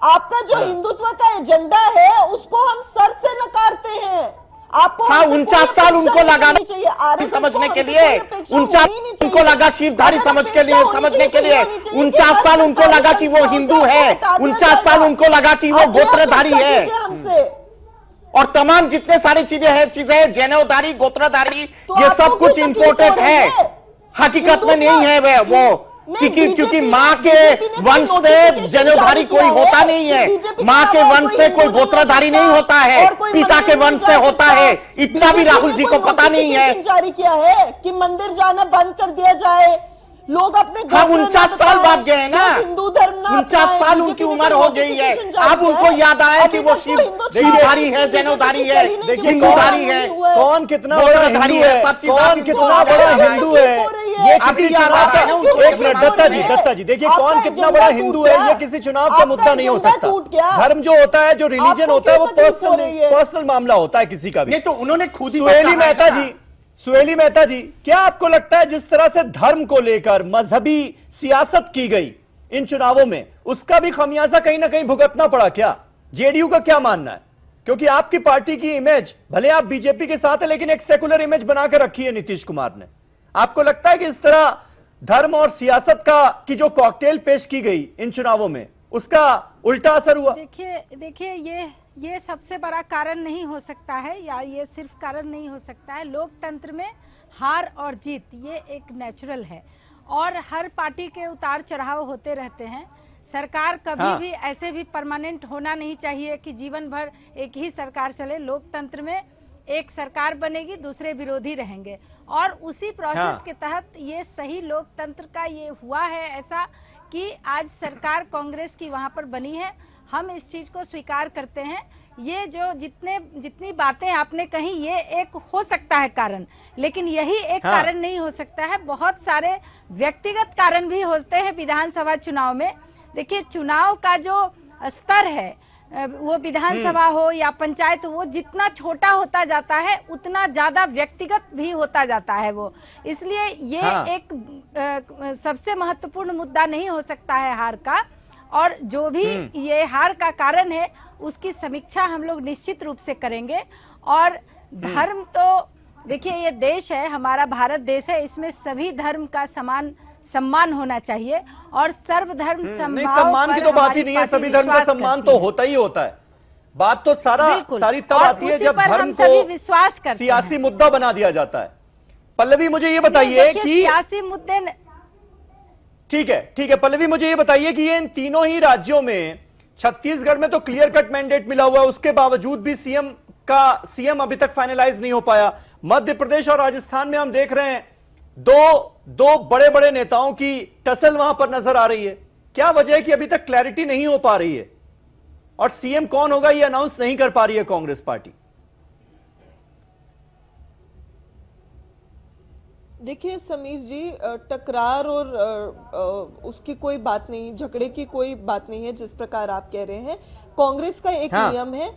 आपका जो हिंदुत्व का एजेंडा है उसको हम सर से नकारते हैं। आपको हाँ 49 साल उनको लगा समझने के लिए, 49 उनको लगा शिवधारी समझने के लिए, 49 साल उनको लगा कि वो हिंदू है, 49 साल उनको लगा कि वो गोत्रधारी है, और तमाम जितने सारी चीजें जनेऊधारी गोत्रधारी ये सब कुछ इम्पोर्टेड है, हकीकत में नहीं है वो, क्योंकि माँ के वंश से जनेऊधारी कोई होता नहीं है, माँ के वंश से कोई गोत्रधारी नहीं होता है, पिता के वंश से होता है, इतना भी राहुल जी को पता नहीं है। जारी किया है कि मंदिर जाना बंद कर दिया जाए, लोग अपने हाँ 49 साल बाद गए ना, हिंदू धर्म 49 साल उनकी उम्र हो गई है, अब उनको याद आया कि वो शिवधारी है, जनेऊधारी है, हिंदूधारी है, कौन कितना बड़ा हिंदू है, सब चीज कौन कितना बड़ा हिंदू है, ये किसी चुनाव का, एक मिनट दत्ता जी देखिए, कौन कितना बड़ा हिंदू है ये किसी चुनाव का मुद्दा नहीं हो सकता। धर्म जो होता है, जो रिलीजन होता है, वो पर्सनल मामला होता है किसी का भी। ये तो उन्होंने खुद ही सुहेली मेहता जी, क्या आपको लगता है जिस तरह से धर्म को लेकर मजहबी सियासत की गई इन चुनावों में, उसका भी खमियाजा कहीं ना कहीं भुगतना पड़ा क्या? जेडीयू का क्या मानना है? क्योंकि आपकी पार्टी की इमेज, भले आप बीजेपी के साथ है, लेकिन एक सेकुलर इमेज बनाकर रखी है नीतीश कुमार ने। आपको लगता है कि इस तरह धर्म और सियासत की जो कॉकटेल पेश की गई इन चुनावों में, उसका उल्टा असर हुआ? देखिए ये सबसे बड़ा कारण नहीं हो सकता है, या ये सिर्फ कारण नहीं हो सकता है। लोकतंत्र में हार और जीत ये एक नेचुरल है, और हर पार्टी के उतार चढ़ाव होते रहते हैं। सरकार कभी भी ऐसे भी परमानेंट होना नहीं चाहिए कि जीवन भर एक ही सरकार चले। लोकतंत्र में एक सरकार बनेगी, दूसरे विरोधी रहेंगे, और उसी प्रोसेस के तहत ये सही लोकतंत्र का ये हुआ है ऐसा कि आज सरकार कांग्रेस की वहां पर बनी है। हम इस चीज को स्वीकार करते हैं ये जो जितनी बातें आपने कही, ये एक हो सकता है कारण, लेकिन यही एक कारण नहीं हो सकता है। बहुत सारे व्यक्तिगत कारण भी होते हैं विधानसभा चुनाव में। देखिए, चुनाव का जो स्तर है, वो विधानसभा हो या पंचायत, वो जितना छोटा होता जाता है उतना ज्यादा व्यक्तिगत भी होता जाता है वो। इसलिए ये एक सबसे महत्वपूर्ण मुद्दा नहीं हो सकता है हार का। और जो भी ये हार का कारण है उसकी समीक्षा हम लोग निश्चित रूप से करेंगे। और धर्म तो देखिए, ये देश है, हमारा भारत देश है, इसमें सभी धर्म का समान सम्मान होना चाहिए और सर्वधर्म सम्मान की तो बात ही नहीं है। सभी धर्म का सम्मान तो होता ही होता है। बात तो सारी तब आती है जब धर्म को विश्वास करते सियासी मुद्दा बना दिया जाता है। पल्लवी, मुझे ये बताइए कि सियासी मुद्दे ठीक है पल्लवी, मुझे ये बताइए कि ये इन तीनों ही राज्यों में, छत्तीसगढ़ में तो क्लियर कट मैंडेट मिला हुआ है, उसके बावजूद भी सीएम अभी तक फाइनलाइज नहीं हो पाया। मध्य प्रदेश और राजस्थान में हम देख रहे हैं दो बड़े बड़े नेताओं की टसल वहां पर नजर आ रही है। क्या वजह है कि अभी तक क्लैरिटी नहीं हो पा रही है और सीएम कौन होगा ये अनाउंस नहीं कर पा रही है कांग्रेस पार्टी? देखिए समीर जी, टकरार और उसकी कोई बात नहीं, झगड़े की कोई बात नहीं है जिस प्रकार आप कह रहे हैं। कांग्रेस का एक नियम है,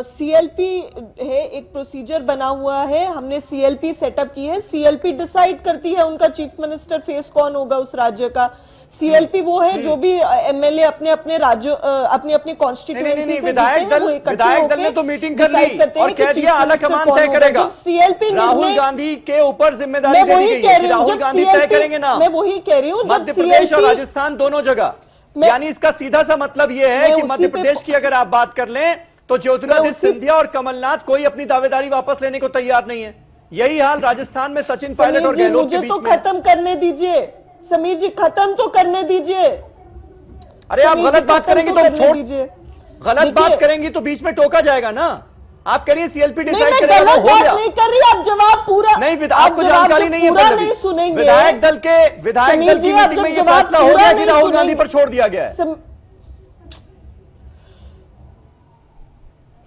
सीएलपी है, एक प्रोसीजर बना हुआ है, हमने सीएलपी सेटअप की है। सीएलपी डिसाइड करती है उनका चीफ मिनिस्टर फेस कौन होगा उस राज्य का। सीएलपी वो है जो भी एमएलए अपने अपने राज्य अपनी अपनी कॉन्स्टिट्यूएंसी से विधायक दल ने तो मीटिंग कर ली और कह दिया आला कमान तय करेगा। सीएलपी राहुल गांधी के ऊपर जिम्मेदारी दे दी गई है, राहुल गांधी तय करेंगे ना। मैं वही कह रही हूँ, मध्य प्रदेश और राजस्थान दोनों जगह। यानी इसका सीधा सा मतलब यह है कि मध्य प्रदेश की अगर आप बात कर लें तो ज्योतिरादित्य सिंधिया और कमलनाथ कोई अपनी दावेदारी वापस लेने को तैयार नहीं है। यही हाल राजस्थान में सचिन पायलट और गहलोत के बीच में। मुझे तो खत्म करने दीजिए समीर जी, खत्म तो करने दीजिए। अरे आप गलत बात करेंगे तो छोड़ दीजिए, गलत बात करेंगे तो बीच में टोका जाएगा ना। आप करिए सीएलपी डिसाइड करेगा, वो हो गया। नहीं कर रही आप, जवाब पूरा नहीं, आपको जानकारी नहीं है। नहीं सुनेंगे। विधायक दल की मीटिंग में ये फैसला हो गया कि राहुल गांधी पर छोड़ दिया गया है।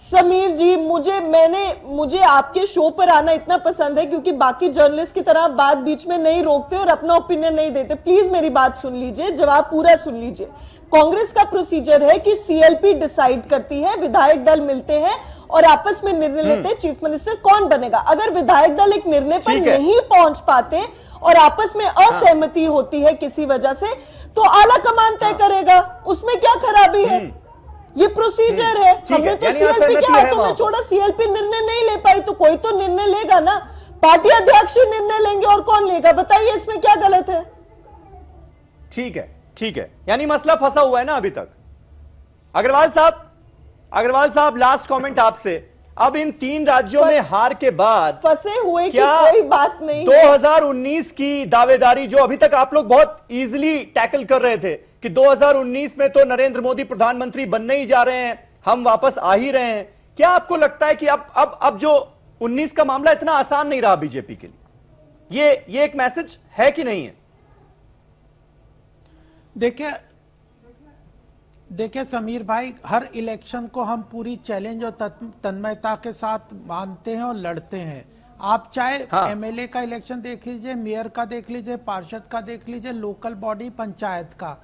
समीर जी, मुझे आपके शो पर आना इतना पसंद है क्योंकि बाकी जर्नलिस्ट की तरह बात बीच में नहीं रोकते और अपना ओपिनियन नहीं देते। प्लीज मेरी बात सुन लीजिए, जवाब पूरा सुन लीजिए। कांग्रेस का प्रोसीजर है कि सीएलपी डिसाइड करती है, विधायक दल मिलते हैं और आपस में निर्णय लेते हैं चीफ मिनिस्टर कौन बनेगा। अगर विधायक दल एक निर्णय पर नहीं पहुंच पाते और आपस में असहमति होती है किसी वजह से, तो आला कमान तय करेगा। उसमें क्या खराबी है? ये प्रोसीजर है। हमने तो सीएलपी के हाथों में छोड़ा, सीएलपी निर्णय नहीं ले पाई तो कोई तो निर्णय लेगा ना। पार्टी अध्यक्ष ही निर्णय लेंगे और कौन लेगा? बताइए इसमें क्या गलत है? ठीक है, यानी मसला फंसा हुआ है ना अभी तक। अग्रवाल साहब, लास्ट कमेंट आपसे। अब इन तीन राज्यों में हार के बाद फंसे हुए की कोई बात नहीं। 2019 की दावेदारी जो अभी तक आप लोग बहुत इजीली टैकल कर रहे थे कि 2019 में तो नरेंद्र मोदी प्रधानमंत्री बनने ही जा रहे हैं, हम वापस आ ही रहे हैं, क्या आपको लगता है कि अब जो 19 का मामला इतना आसान नहीं रहा बीजेपी के लिए? ये एक मैसेज है कि नहीं है? देखिए समीर भाई, हर इलेक्शन को हम पूरी चैलेंज और तन्मयता के साथ मानते हैं और लड़ते हैं। आप चाहे एमएलए का इलेक्शन देख लीजिए, मेयर का देख लीजिए, पार्षद का देख लीजिए, लोकल बॉडी पंचायत का,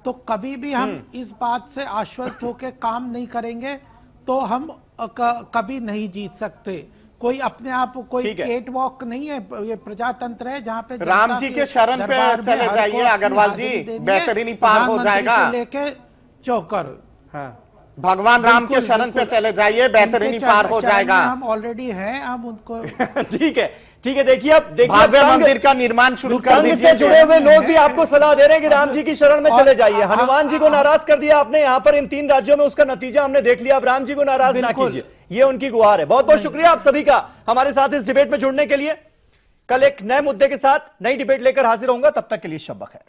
तो कभी भी हम इस बात से आश्वस्त होकर काम नहीं करेंगे तो हम कभी नहीं जीत सकते। कोई अपने आप कोई केट वॉक नहीं है, ये प्रजातंत्र है जहाँ पे राम जी के शरण पे चले जाइए अग्रवाल जी, बेहतरीन पार हो जाएगा। लेके चौकर, भगवान राम के शरण पे चले जाइए, बेहतरीन पार हो जाएगा। हम ऑलरेडी हैं, हम उनको ठीक है। देखिए अब भव्य मंदिर का निर्माण शुरू कर दीजिए। से जुड़े हुए लोग भी आपको सलाह दे रहे हैं कि राम जी की शरण में चले जाइए। हनुमान जी को नाराज कर दिया आपने यहाँ पर इन तीन राज्यों में, उसका नतीजा हमने देख लिया। अब राम जी को नाराज ना कीजिए, ये उनकी गुहार है। बहुत बहुत शुक्रिया आप सभी का हमारे साथ इस डिबेट में जुड़ने के लिए। कल एक नए मुद्दे के साथ नई डिबेट लेकर हाजिर होऊंगा, तब तक के लिए शब बखैर।